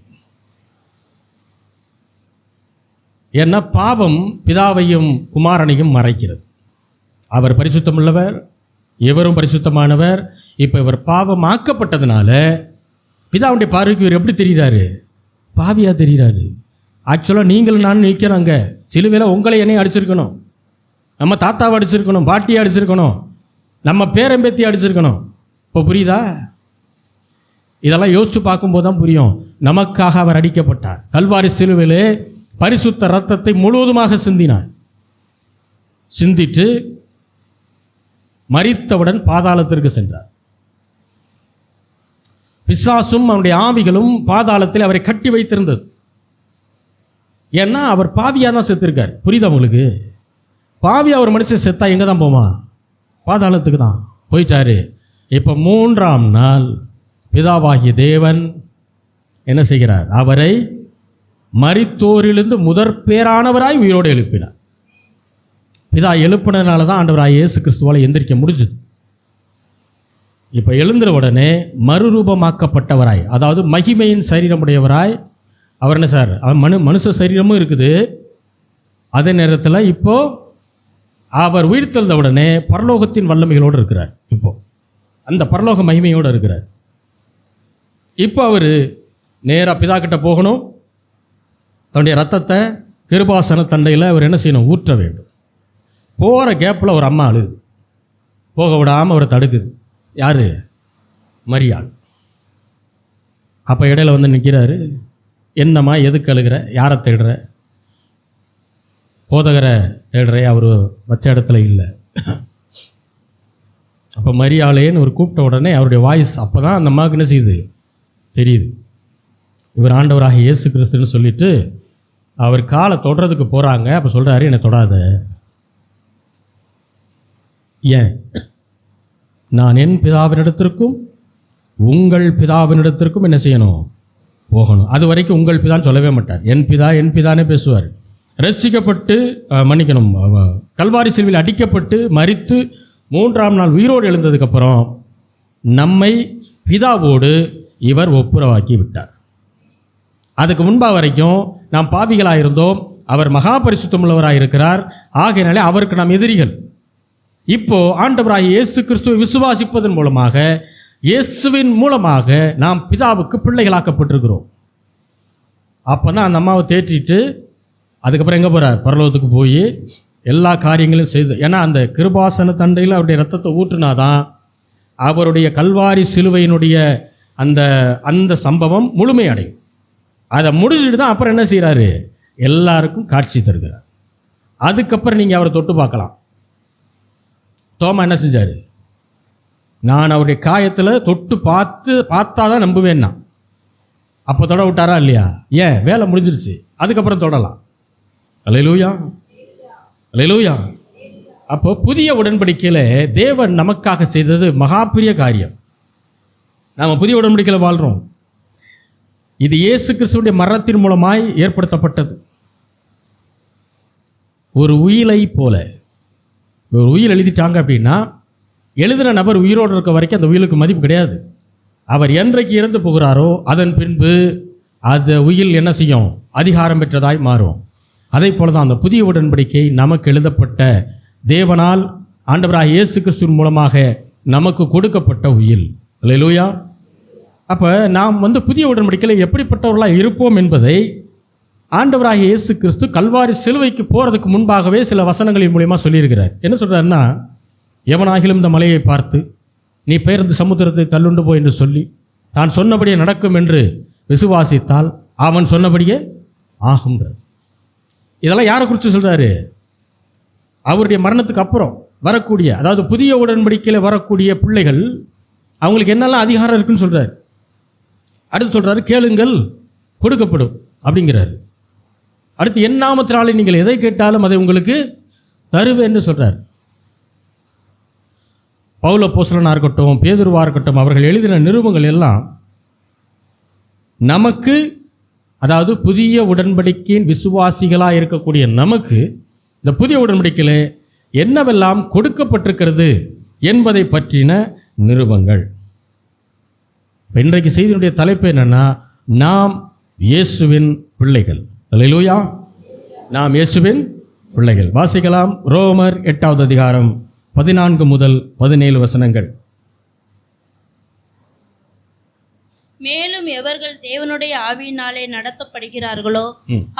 ஏன்னா பாவம் பிதாவையும் குமாரனையும் மறைக்கிறது. அவர் பரிசுத்தமுள்ளவர், இவரும் பரிசுத்தமானவர். இப்போ இவர் பாவம் ஆக்கப்பட்டதுனால பிதாவுடைய பார்வைக்கு இவர் எப்படி தெரிகிறாரு? பாவியா தெரிகிறாரு. ஆக்சுவலாக நீங்களும் நான் நிற்கிறாங்க சிலுவையில். உங்களை என்னையும் அடிச்சிருக்கணும், நம்ம தாத்தாவை அடிச்சிருக்கணும், பாட்டியை அடிச்சிருக்கணும், நம்ம பேரம்பேத்தி அடிச்சிருக்கணும். இப்போ புரியுதா? இதெல்லாம் யோசித்து பார்க்கும்போது தான் புரியும். நமக்காக அவர் அடிக்கப்பட்டார். கல்வாரி சிலுவையிலே பரிசுத்த இரத்தத்தை முழுவதுமாக சிந்தினார். சிந்திட்டு மரித்தவுடன் பாதாளத்திற்கு சென்றார். பிசாசும் அவனுடைய ஆவிகளும் பாதாளத்தில் அவரை கட்டி வைத்திருந்தது. ஏன்னா அவர் பாவியாக தான் செத்துருக்கார். புரியுதா உங்களுக்கு? பாவியா ஒரு மனுஷன் செத்தா எங்கே தான் போவான்? பாதாளத்துக்கு தான் போயிட்டாரு. இப்போ 3ஆம் நாள் பிதாவாகிய தேவன் என்ன செய்கிறார்? அவரை மரித்தோரிலிருந்து முதற் பேரானவராய் உயிரோடு எழுப்பினார். பிதா எழுப்பினதுனால தான் ஆண்டவராய் இயேசு கிறிஸ்துவால் எந்திரிக்க முடிஞ்சது. இப்போ எழுந்துற உடனே மறுரூபமாக்கப்பட்டவராய், அதாவது மகிமையின் சரீரமுடையவராய் அவர் என்ன சார்? மனுஷ சரீரமும் இருக்குது. அதே நேரத்தில் இப்போ அவர் உயிர்த்தெழுந்த உடனே பரலோகத்தின் வல்லமைகளோடு இருக்கிறார். இப்போ அந்த பரலோக மகிமையோடு இருக்கிறார். இப்போ அவர் நேராக பிதா கிட்ட போகணும். தன்னுடைய ரத்தத்தை கிருபாசன தண்டையில் அவர் என்ன செய்யணும்? ஊற்ற வேண்டும். போகிற கேப்பில் ஒரு அம்மா அழுது, போக விடாமல் அவரை தடுக்குது. யார்? மரியாள். அப்போ இடையில வந்து நிற்கிறாரு. என்னம்மா, எதுக்கு அழுகிற? யாரை தேடுற? போதகரை தேடுறே, அவர் வச்ச இடத்துல இல்லை. அப்போ மரியாளேன்னு ஒரு கூப்பிட்ட உடனே அவருடைய வாய்ஸ் அப்போ தான் அந்த அம்மாவுக்கு என்ன செய்யுது? தெரியுது. இவர் ஆண்டவராக இயேசு கிறிஸ்துன்னு சொல்லிட்டு அவர் காலை தொடுறதுக்கு போகிறாங்க. அப்போ சொல்கிறாரு, என்னை தொடாத. ஏன்? நான் என் பிதாவினிடத்திற்கும் உங்கள் பிதாவினிடத்திற்கும் என்ன செய்யணும்? போகணும். அது வரைக்கும் உங்கள் பிதான்னு சொல்லவே மாட்டார். என் பிதா, என் பிதானே பேசுவார். ரட்சிக்கப்பட்டு மன்னிக்கணும், கல்வாரி சிலுவையில் அடிக்கப்பட்டு மரித்து 3ஆம் நாள் உயிரோடு எழுந்ததுக்கப்புறம் நம்மை பிதாவோடு இவர் ஒப்புரவாக்கி விட்டார். அதுக்கு முன்பாக வரைக்கும் நாம் பாவிகளாக இருந்தோம். அவர் மகா பரிசுத்தமுள்ளவராக இருக்கிறார். ஆகையினாலே அவருக்கு நாம் எதிரிகள். இப்போ ஆண்டவராகிய இயேசு கிறிஸ்துவை விசுவாசிப்பதன் மூலமாக, இயேசுவின் மூலமாக நாம் பிதாவுக்கு பிள்ளைகளாக்கப்பட்டிருக்கிறோம். அப்போ தான் அந்த அம்மாவை தேற்றிட்டு அதுக்கப்புறம் எங்கே போகிறார்? பரலோகத்துக்கு போய் எல்லா காரியங்களையும் செய்து. ஏன்னா அந்த கிருபாசன தண்டையில் அவருடைய ரத்தத்தை ஊற்றினாதான் அவருடைய கல்வாரி சிலுவையினுடைய அந்த அந்த சம்பவம் முழுமையடையும். அதை முடிச்சுட்டு தான் அப்புறம் என்ன செய்கிறாரு? எல்லாருக்கும் காட்சி தருகிறார். அதுக்கப்புறம் நீங்கள் அவரை தொட்டு பார்க்கலாம். தோமா என்ன செஞ்சார்? நான் அவருடைய காயத்தில் தொட்டு பார்த்தா தான் நம்புவேன்னா. அப்போ தொட விட்டாரா இல்லையா? ஏன்? வேலை முடிஞ்சிருச்சு. அதுக்கப்புறம் தொடலாம். அல்லேலூயா, அல்லேலூயா. அப்போ புதிய உடன்படிக்கையில் தேவன் நமக்காக செய்தது மகா பெரிய காரியம். நாம் புதிய உடன்படிக்கையில் வாழ்கிறோம். இது இயேசு கிறிஸ்துவுடைய மரணத்தின் மூலமாய் ஏற்படுத்தப்பட்டது. ஒரு உயிலை போல ஒரு உயில் எழுதிட்டாங்க அப்படின்னா, எழுதின நபர் உயிரோடு இருக்க வரைக்கும் அந்த உயிலுக்கு மதிப்பு கிடையாது. அவர் என்றைக்கு இறந்து போகிறாரோ அதன் பின்பு அந்த உயில் என்ன செய்யும்? அதிகாரம் பெற்றதாய் மாறும். அதே போல தான் அந்த புதிய உடன்படிக்கை நமக்கு எழுதப்பட்ட தேவனால் ஆண்டவராகிய இயேசு கிறிஸ்துவின் மூலமாக நமக்கு கொடுக்கப்பட்ட உயில். அல்லேலூயா. அப்போ நாம் புதிய உடன்படிக்கையில் எப்படிப்பட்டவர்களாக இருப்போம் என்பதை ஆண்டவராகிய இயேசு கிறிஸ்து கல்வாரி சிலுவைக்கு போகிறதுக்கு முன்பாகவே சில வசனங்களின் மூலியமாக சொல்லியிருக்கிறார். என்ன சொல்கிறாருன்னா, எவனாகிலும் இந்த மலையை பார்த்து நீ பெயர்ந்து சமுத்திரத்தை தள்ளுண்டு போ என்று சொல்லி தான் சொன்னபடியே நடக்கும் என்று விசுவாசித்தால் அவன் சொன்னபடியே ஆகுங்கிறார். இதெல்லாம் யாரை குறித்து சொல்கிறாரு? அவருடைய மரணத்துக்கு அப்புறம் வரக்கூடிய, அதாவது புதிய உடன்படிக்கையில் வரக்கூடிய பிள்ளைகள் அவங்களுக்கு என்னெல்லாம் அதிகாரம் இருக்குன்னு சொல்கிறார். அடுத்து சொல்கிறாரு, கேளுங்கள் கொடுக்கப்படும் அப்படிங்கிறாரு. அடுத்து என் நாமத்தினாலே நீங்கள் எதை கேட்டாலும் அதை உங்களுக்கு தருவேன்னு சொல்கிறார். பவுல் அப்போஸ்தலனாக இருக்கட்டும், பேதுருவாக இருக்கட்டும், அவர்கள் எழுதின நிருபங்கள் எல்லாம் நமக்கு, அதாவது புதிய உடன்படிக்கையின் விசுவாசிகளாக இருக்கக்கூடிய நமக்கு இந்த புதிய உடன்படிக்கையில் என்னவெல்லாம் கொடுக்கப்பட்டிருக்கிறது என்பதை பற்றின நிருபங்கள். இன்றைக்கு செய்தியினுடைய தலைப்பு என்னன்னா, நாம் இயேசுவின் பிள்ளைகள். அல்லேலூயா. நாம் இயேசுவின் பிள்ளைகள். வாசிக்கலாம். ரோமர் 8வது அதிகாரம் 14 முதல் 17 வசனங்கள். மேலும் எவர்கள் தேவனுடைய ஆவியினாலே நடத்தப்படுகிறார்களோ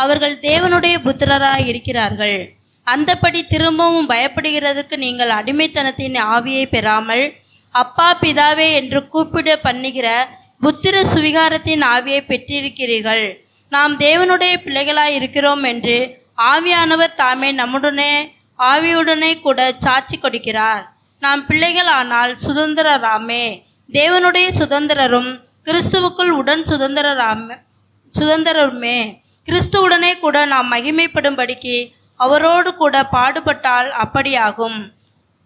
அவர்கள் தேவனுடைய புத்திரராய் இருக்கிறார்கள். அந்தபடி திரும்பவும் பயப்படுகிறதற்கு நீங்கள் அடிமைத்தனத்தின் ஆவியை பெறாமல் அப்பா பிதாவே என்று கூப்பிட பண்ணுகிற புத்திர சுவிகாரத்தின் ஆவியை பெற்றிருக்கிறீர்கள். நாம் தேவனுடைய பிள்ளைகளாய் இருக்கிறோம் என்று ஆவியானவர் தாமே நம்முடனே ஆவியுடனே கூட சாட்சி கொடுக்கிறார். நாம் பிள்ளைகள் ஆனால் சுதந்திரராமே, தேவனுடைய சுதந்திரரும் கிறிஸ்துவுக்குள் உடன் சுதந்திரருமே. கிறிஸ்துவுடனே கூட நாம் மகிமைப்படும்படிக்கு அவரோடு கூட பாடுபட்டால் அப்படியாகும்.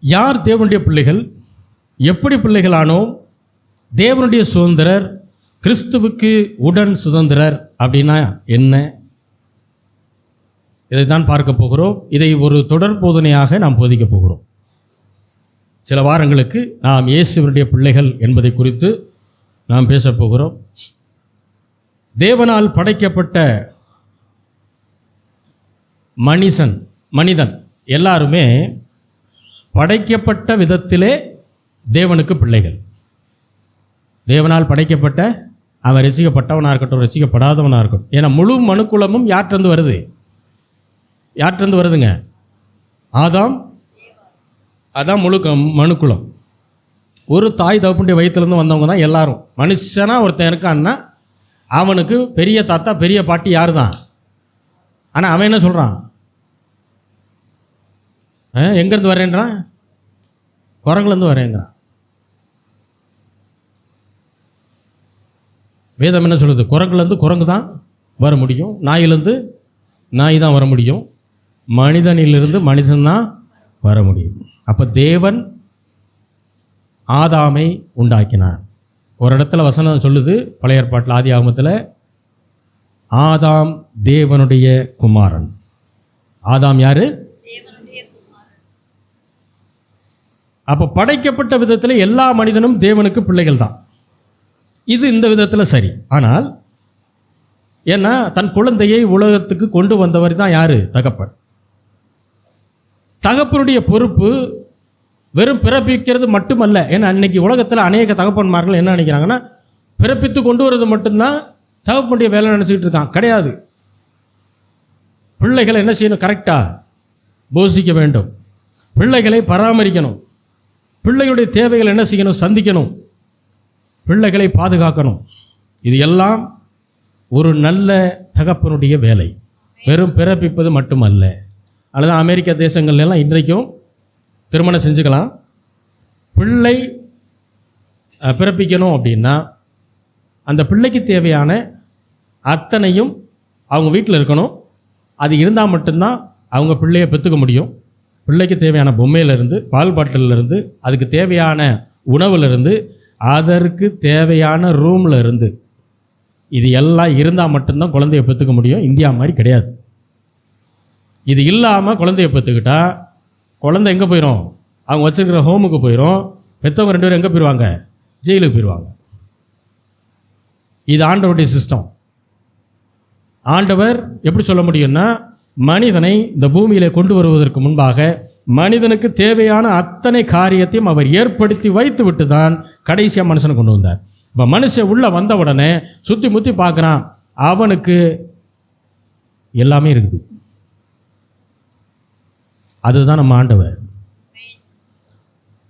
யார் தேவனுடைய பிள்ளைகள்? எப்படி பிள்ளைகளானோம்? தேவனுடைய சுதந்திரர், கிறிஸ்துவுக்கு உடன் சுதந்திரர் அப்படின்னா என்ன? இதை தான் பார்க்க போகிறோம். இதை ஒரு தொடர் போதனையாக நாம் போதிக்க போகிறோம். சில வாரங்களுக்கு நாம் இயேசுவினுடைய பிள்ளைகள் என்பதை குறித்து நாம் பேச போகிறோம். தேவனால் படைக்கப்பட்ட மனிதன் எல்லாருமே படைக்கப்பட்ட விதத்திலே தேவனுக்கு பிள்ளைகள். தேவனால் படைக்கப்பட்ட, அவன் ரசிக்கப்பட்டவனாக இருக்கட்டும், ரசிக்கப்படாதவனாக இருக்கட்டும். ஏன்னா முழு மனுக்குலமும் யார்கிட்டருந்து வருது? யார்கிட்டருந்து வருதுங்க? ஆதாம். அதான் முழு மனுக்குலம். ஒரு தாய் தகப்பனுடைய வயிற்றுலேருந்து வந்தவங்க தான் எல்லாரும். மனுஷனாக ஒருத்தன் இருக்கான்னா அவனுக்கு பெரிய தாத்தா பெரிய பாட்டி யார் தான்? ஆனால் அவன் என்ன சொல்கிறான்? எங்கேருந்து வரேன்றான்? குரங்குலேருந்து வரேங்கிறான். வேதம் என்ன சொல்லுது? குரங்குலேருந்து குரங்கு தான் வர முடியும், நாயிலேருந்து நாய் தான் வர முடியும், மனிதனிலிருந்து மனிதன்தான் வர முடியும். அப்போ தேவன் ஆதாமை உண்டாக்கினார். ஒரு இடத்துல வசனம் சொல்லுது, பழைய ஏற்பாட்டில் ஆதி ஆகமத்தில், ஆதாம் தேவனுடைய குமாரன். ஆதாம் யாரு? அப்போ படைக்கப்பட்ட விதத்தில் எல்லா மனிதனும் தேவனுக்கு பிள்ளைகள் தான். இது இந்த விதத்தில் சரி. ஆனால் ஏன்னா தன் குழந்தையை உலகத்துக்கு கொண்டு வந்தவர் தான் யாரு? தகப்பன். தகப்பனுடைய பொறுப்பு வெறும் பிறப்பிக்கிறது மட்டுமல்ல. ஏன்னா அன்னைக்கு உலகத்தில் அநேக தகப்பன்மார்கள் என்ன நினைக்கிறாங்கன்னா, பிறப்பித்து கொண்டு வரது மட்டும்தான் தகப்பனுடைய வேலை நினச்சிக்கிட்டு இருக்கான். கிடையாது. பிள்ளைகளை என்ன செய்யணும்? கரெக்டாக போஷிக்க வேண்டும், பிள்ளைகளை பராமரிக்கணும், பிள்ளைகளுடைய தேவைகளை என்ன செய்யணும்? சந்திக்கணும், பிள்ளைகளை பாதுகாக்கணும். இது எல்லாம் ஒரு நல்ல தகப்பனுடைய வேலை. வெறும் பிறப்பிப்பது மட்டுமல்ல. அதுதான் அமெரிக்க தேசங்கள்லாம் இன்றைக்கும் திருமணம் செஞ்சுக்கலாம். பிள்ளை பிறப்பிக்கணும் அப்படின்னா அந்த பிள்ளைக்கு தேவையான அத்தனையும் அவங்க வீட்டில் இருக்கணும். அது இருந்தால் மட்டும்தான் அவங்க பிள்ளையை பெற்றுக்க முடியும். பிள்ளைக்கு தேவையான பொம்மையிலேருந்து, பால் பாட்டிலிருந்து, அதுக்கு தேவையான உணவுலேருந்து, அதற்கு தேவையான ரூமில் இருந்து, இது எல்லாம் இருந்தால் மட்டும்தான் குழந்தைய பெற்றுக்க முடியும். இந்தியா மாதிரி கிடையாது. இது இல்லாமல் குழந்தைய பெற்றுக்கிட்டா குழந்தை எங்கே போயிடும்? அவங்க வச்சுருக்கிற ஹோமுக்கு போயிடும். பெற்றவங்க 2 பேரும் எங்கே போயிடுவாங்க? ஜெயிலுக்கு போயிடுவாங்க. இது ஆண்டவருடைய சிஸ்டம். ஆண்டவர் எப்படி சொல்ல முடியும்னா, மனிதனை இந்த பூமியிலே கொண்டு வருவதற்கு முன்பாக மனிதனுக்கு தேவையான அத்தனை காரியத்தையும் அவர் ஏற்படுத்தி வைத்து விட்டு தான் கடைசியாக மனுஷனை கொண்டு வந்தார். இப்போ மனுஷன் உள்ளே வந்த உடனே சுற்றி முற்றி பார்க்குறான், அவனுக்கு எல்லாமே இருக்குது. அதுதான் நம்ம ஆண்டவர்.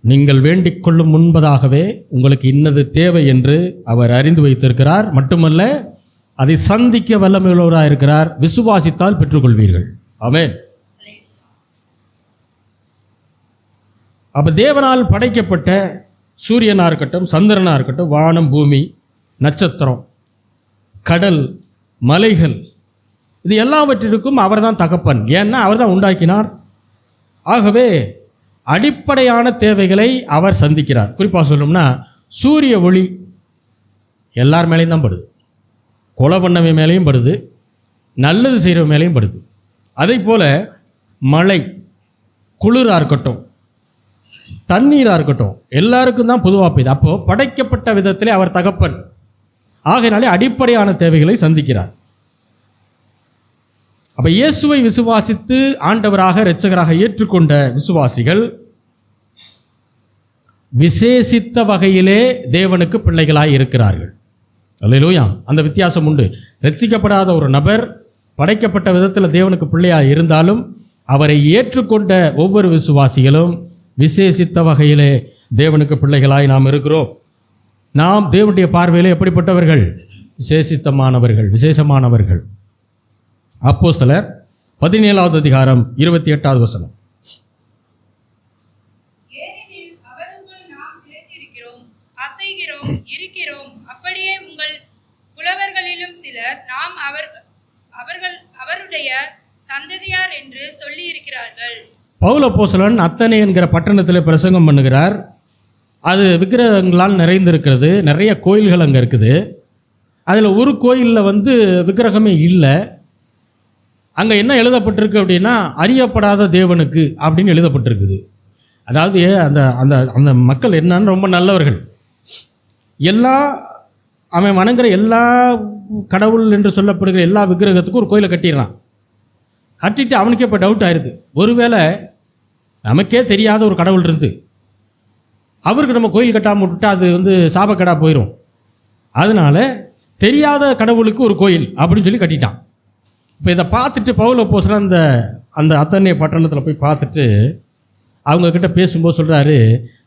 நீங்கள் வேண்டிக் கொள்ளும் முன்பதாகவே உங்களுக்கு இன்னது தேவை என்று அவர் அறிந்து வைத்திருக்கிறார். மட்டுமல்ல, அதை சந்திக்க வல்லமையுள்ளவராக இருக்கிறார். விசுவாசித்தால் பெற்றுக்கொள்வீர்கள். ஆமென். அப்போ தேவனால் படைக்கப்பட்ட சூரியனாக இருக்கட்டும், சந்திரனாக இருக்கட்டும், வானம், பூமி, நட்சத்திரம், கடல், மலைகள், இது எல்லாவற்றிற்கும் அவர் தான் தகப்பன். ஏன்னா அவர் தான் உண்டாக்கினார். ஆகவே அடிப்படையான தேவைகளை அவர் சந்திக்கிறார். குறிப்பாக சொல்லணும்னா, சூரிய ஒளி எல்லார் மேலேயும் தான் படுது. கொலை பண்ணவன் மேலேயும் படுது, நல்லது செய்கிற மேலேயும் படுது. அதே போல் மழை, குளிராக இருக்கட்டும், தண்ணீராக இருக்கட்டும், எல்லாருக்கும் தான் பொதுவாக பெய்யுது. அப்போது படைக்கப்பட்ட விதத்திலே அவர் தகப்பன். ஆகையினாலே அடிப்படையான தேவைகளை சந்திக்கிறார். அப்போ இயேசுவை விசுவாசித்து ஆண்டவராக இரட்சகராக ஏற்றுக்கொண்ட விசுவாசிகள் விசேஷித்த வகையிலே தேவனுக்கு பிள்ளைகளாய் இருக்கிறார்கள். அல்லேலூயா. அந்த வித்தியாசம் உண்டு. ரட்சிக்கப்படாத ஒரு நபர் படைக்கப்பட்ட விதத்தில் தேவனுக்கு பிள்ளையாக இருந்தாலும் அவரை ஏற்றுக்கொண்ட ஒவ்வொரு விசுவாசிகளும் விசேஷித்த வகையிலே தேவனுக்கு பிள்ளைகளாய் நாம் இருக்கிறோம். நாம் தேவனுடைய பார்வையிலே எப்படிப்பட்டவர்கள்? விசேஷித்தமானவர்கள், விசேஷமானவர்கள். அப்போஸ்தலர் 17வது அதிகாரம் 28வது வசனம். ஏனெனில் அவருக்குள் நாம் நிலைத்திருக்கிறோம், அசைகிறோம், இருக்கிறோம். அப்படியே உங்கள் புலவர்களிலும் சிலர் நாம் அவருடைய சந்ததியார் என்று சொல்லி இருக்கிறார்கள். பவுல் அப்போஸ்தலன் அத்தனை என்கிற பட்டணத்தில் பிரசங்கம் பண்ணுகிறார். அது விக்கிரகங்களால் நிறைந்திருக்கிறது. நிறைய கோயில்கள் அங்கே இருக்குது. அதில் ஒரு கோயிலில் விக்கிரகமே இல்லை. அங்கே என்ன எழுதப்பட்டிருக்கு அப்படின்னா, அறியப்படாத தேவனுக்கு அப்படின்னு எழுதப்பட்டிருக்குது. அதாவது அந்த அந்த அந்த மக்கள் என்னன்னு ரொம்ப நல்லவர்கள். அவன் வணங்குற எல்லா கடவுள் என்று சொல்லப்படுகிற எல்லா விக்கிரகத்துக்கும் ஒரு கோயிலை கட்டிடுறான். கட்டிட்டு அவனுக்கே இப்போ டவுட் ஆயிடுது, ஒருவேளை நமக்கே தெரியாத ஒரு கடவுள் இருந்து அவருக்கு நம்ம கோயில் கட்டாமல் விட்டுட்டா அது சாபக்கடா போயிடும். அதனால தெரியாத கடவுளுக்கு ஒரு கோயில் அப்படின்னு சொல்லி கட்டிட்டான். இப்போ இதை பார்த்துட்டு பவுல் அப்போஸ்தலன் அந்த அத்தனை பட்டணத்தில் போய் பார்த்துட்டு அவங்கக்கிட்ட பேசும்போது சொல்கிறாரு,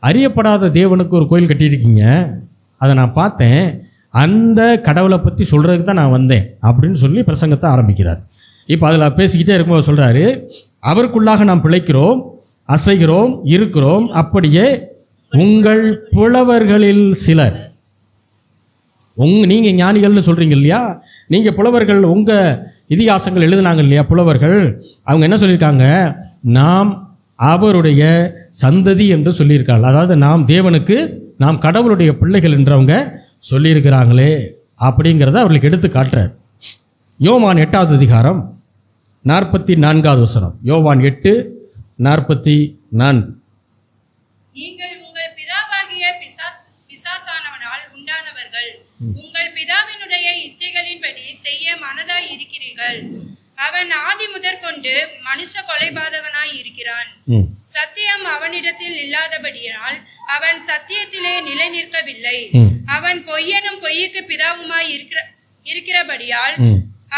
அறியப்படாத தேவனுக்கு ஒரு கோயில் கட்டியிருக்கீங்க, அதை நான் பார்த்தேன், அந்த கடவுளை பற்றி சொல்கிறதுக்கு தான் நான் வந்தேன் அப்படின்னு சொல்லி பிரசங்கத்தை ஆரம்பிக்கிறார். இப்போ அதில் பேசிக்கிட்டே இருக்கும்போது சொல்கிறாரு, அவருக்குள்ளாக நாம் பிழைக்கிறோம், அசைகிறோம், இருக்கிறோம். அப்படியே உங்கள் புலவர்களில் சிலர், நீங்கள் ஞானிகள்னு சொல்கிறீங்க இல்லையா, நீங்கள் புலவர்கள், உங்கள் இதிகாசங்கள் எழுதுனாங்க இல்லையா புலவர்கள், அவங்க என்ன சொல்லியிருக்காங்க? நாம் அவருடைய சந்ததி என்று சொல்லியிருக்காங்க. அதாவது நாம் கடவுளுடைய பிள்ளைகள் என்று அவங்க சொல்லியிருக்கிறாங்களே அப்படிங்கிறத அவர்களுக்கு எடுத்து காட்டுறார். யோவான் 8வது அதிகாரம் 44வது வசனம். யோவான் 8:44. நீங்கள் உங்கள் பிதாவாகிய பிசாசானவனால் உண்டானவர்கள், உங்கள் பிதாவினுடைய இச்சைகளின்படி செய்ய மனதாய் இருக்கிறீர்கள். அவன் ஆதி முதற்கொண்டு மனுஷ கொலைபாதகனாய் இருக்கிறான். சத்தியம் அவனிடத்தில் இல்லாதபடியால் அவன் சத்தியத்திலே நிலை நிற்கவில்லை. அவன் பொய்யனும் பொய்யுக்கு பிதாவுமாய் இருக்கிறபடியால்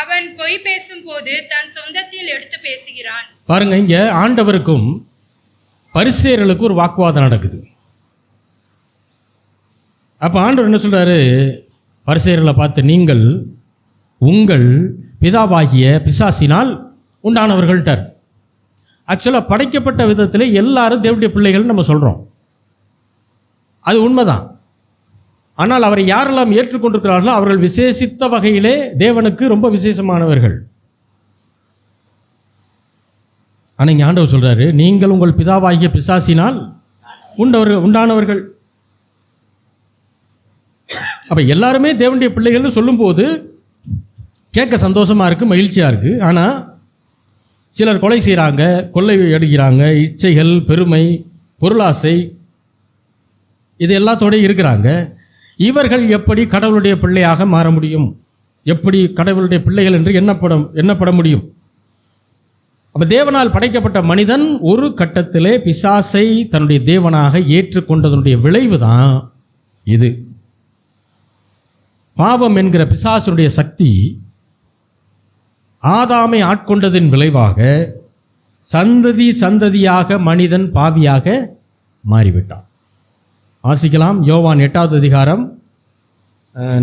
அவன் பொய் பேசும் போது தன் சொந்தத்தில் எடுத்து பேசுகிறான். பாருங்க, இங்க ஆண்டவருக்கும் பரிசேயர்களுக்கும் ஒரு வாக்குவாதம் நடக்குது. அப்ப ஆண்டவர் என்ன சொல்றாரு? பரிசேயர்களை பார்த்து, நீங்கள் உங்கள் பிதாவாகிய பிசாசினால் உண்டானவர்கள்ட்டார். ஆக்சுவலாக படைக்கப்பட்ட விதத்தில் எல்லாரும் தேவனுடைய பிள்ளைகள் நம்ம சொல்கிறோம், அது உண்மைதான். ஆனால் அவரை யாரெல்லாம் ஏற்றுக்கொண்டிருக்கிறார்களோ அவர்கள் விசேஷித்த வகையிலே தேவனுக்கு ரொம்ப விசேஷமானவர்கள். ஆனால் இங்கே ஆண்டவர் சொல்கிறாரு, நீங்கள் உங்கள் பிதாவாகிய பிசாசினால் உண்டானவர்கள். அப்போ எல்லாருமே தேவனுடைய பிள்ளைகள்னு சொல்லும்போது கேட்க சந்தோஷமாக இருக்குது, மகிழ்ச்சியாக இருக்குது. ஆனால் சிலர் கொலை செய்கிறாங்க, கொள்ளை அடிக்கிறாங்க, இச்சைகள், பெருமை, பொருளாசை, இது எல்லாத்தோடையும் இருக்கிறாங்க. இவர்கள் எப்படி கடவுளுடைய பிள்ளையாக மாற முடியும்? எப்படி கடவுளுடைய பிள்ளைகள் என்று எண்ணப்பட முடியும்? அப்போ தேவனால் படைக்கப்பட்ட மனிதன் ஒரு கட்டத்திலே பிசாசை தன்னுடைய தேவனாக ஏற்றுக்கொண்டதனுடைய விளைவு தான் இது. பாவம் என்கிற பிசாசனுடைய சக்தி ஆதாமை ஆட்கொண்டதின் விளைவாக சந்ததி சந்ததியாக மனிதன் பாவியாக மாறிவிட்டான். வாசிக்கலாம், யோவான் 8வது அதிகாரம்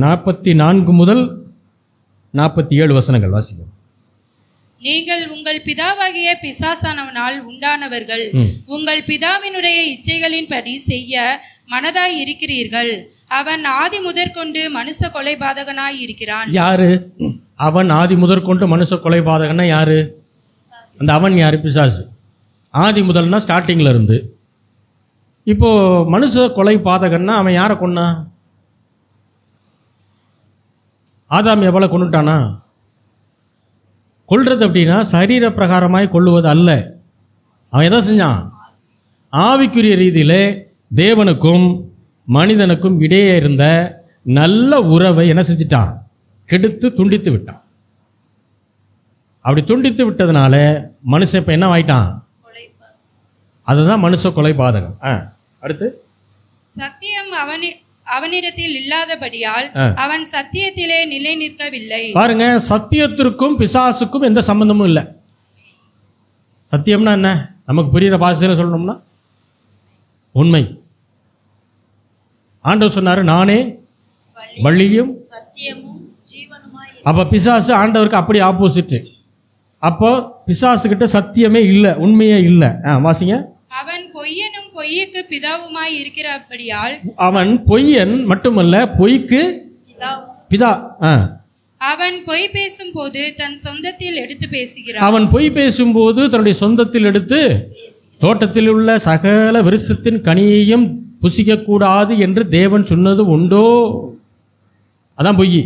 44 முதல் 47 வசனங்கள் வாசிக்கலாம். நீங்கள் உங்கள் பிதாவாகிய பிசாசானவனால் உண்டானவர்கள், உங்கள் பிதாவினுடைய இச்சைகளின்படி செய்ய மனதாய் இருக்கிறீர்கள். அவன் ஆதி முதற்கொண்டு மனுஷ கொலைபாதகனாய் இருக்கிறான். யாரு அவன்? ஆதி முதற்கொண்டு மனுஷ கொலைபாதகன்னா யாரு? அந்த அவன் யாரு? பிசாசு. ஆதி முதல்னா ஸ்டார்டிங்ல இருந்து. இப்போ மனுஷ கொலைபாதகன்னா அவன் யாரை கொன்னான்? ஆதாம் எவ்வளவு கொண்டுட்டானா? கொல்றது அப்படின்னா சரீர பிரகாரமாய் கொள்ளுவது அல்ல. அவன் எதை செஞ்சான்? ஆவிக்குரிய ரீதியிலே தேவனுக்கும் மனிதனுக்கும் இடையே இருந்த நல்ல உறவை என்ன செஞ்சிட்டான்? கெடுத்து துண்டித்து விட்டான். அப்படி துண்டித்து விட்டதுனால மனுஷன் இப்போ என்ன ஆயிட்டான்? அதுதான் மனுஷ கொலைபாதகம். அடுத்து, சத்தியம் அவனிடத்தில் இல்லாதபடியால் அவன் சத்தியத்திலே நிலை நிற்கவில்லை. பாருங்க, சத்தியத்திற்கும் பிசாசுக்கும் எந்த சம்பந்தமும் இல்லை. சத்தியம்னா என்ன? நமக்கு புரியுற பாஷையில் சொல்லணும்னா உண்மை. ஆண்டவர் சொன்னாரு, நானே வழியும் சத்தியமும் ஜீவனுமாய். அப்ப பிசாசு ஆண்டவருக்கு அப்படி ஆப்போசிட். அப்போ பிசாசுகிட்ட சத்தியமே இல்லை, உண்மையே இல்லை. வாசிங்க. அவன் பொய்யனும் பொய்யுக்கு பிதாவுமாய் இருக்கிறபடியால். அவன் பொய்யன் மட்டுமல்ல, பொய்க்கு பிதா. அவன் பொய் பேசும்போது தன் சொந்தத்தில் எடுத்து பேசுகிறான். அவன் பொய் பேசும்போது தன்னுடைய சொந்தத்தில் எடுத்து, தோட்டத்தில் உள்ள சகல விருட்சத்தின் கனியையும் புசிக்கக்கூடாது என்று தேவன் சொன்னது உண்டோ? அதான் பொய்.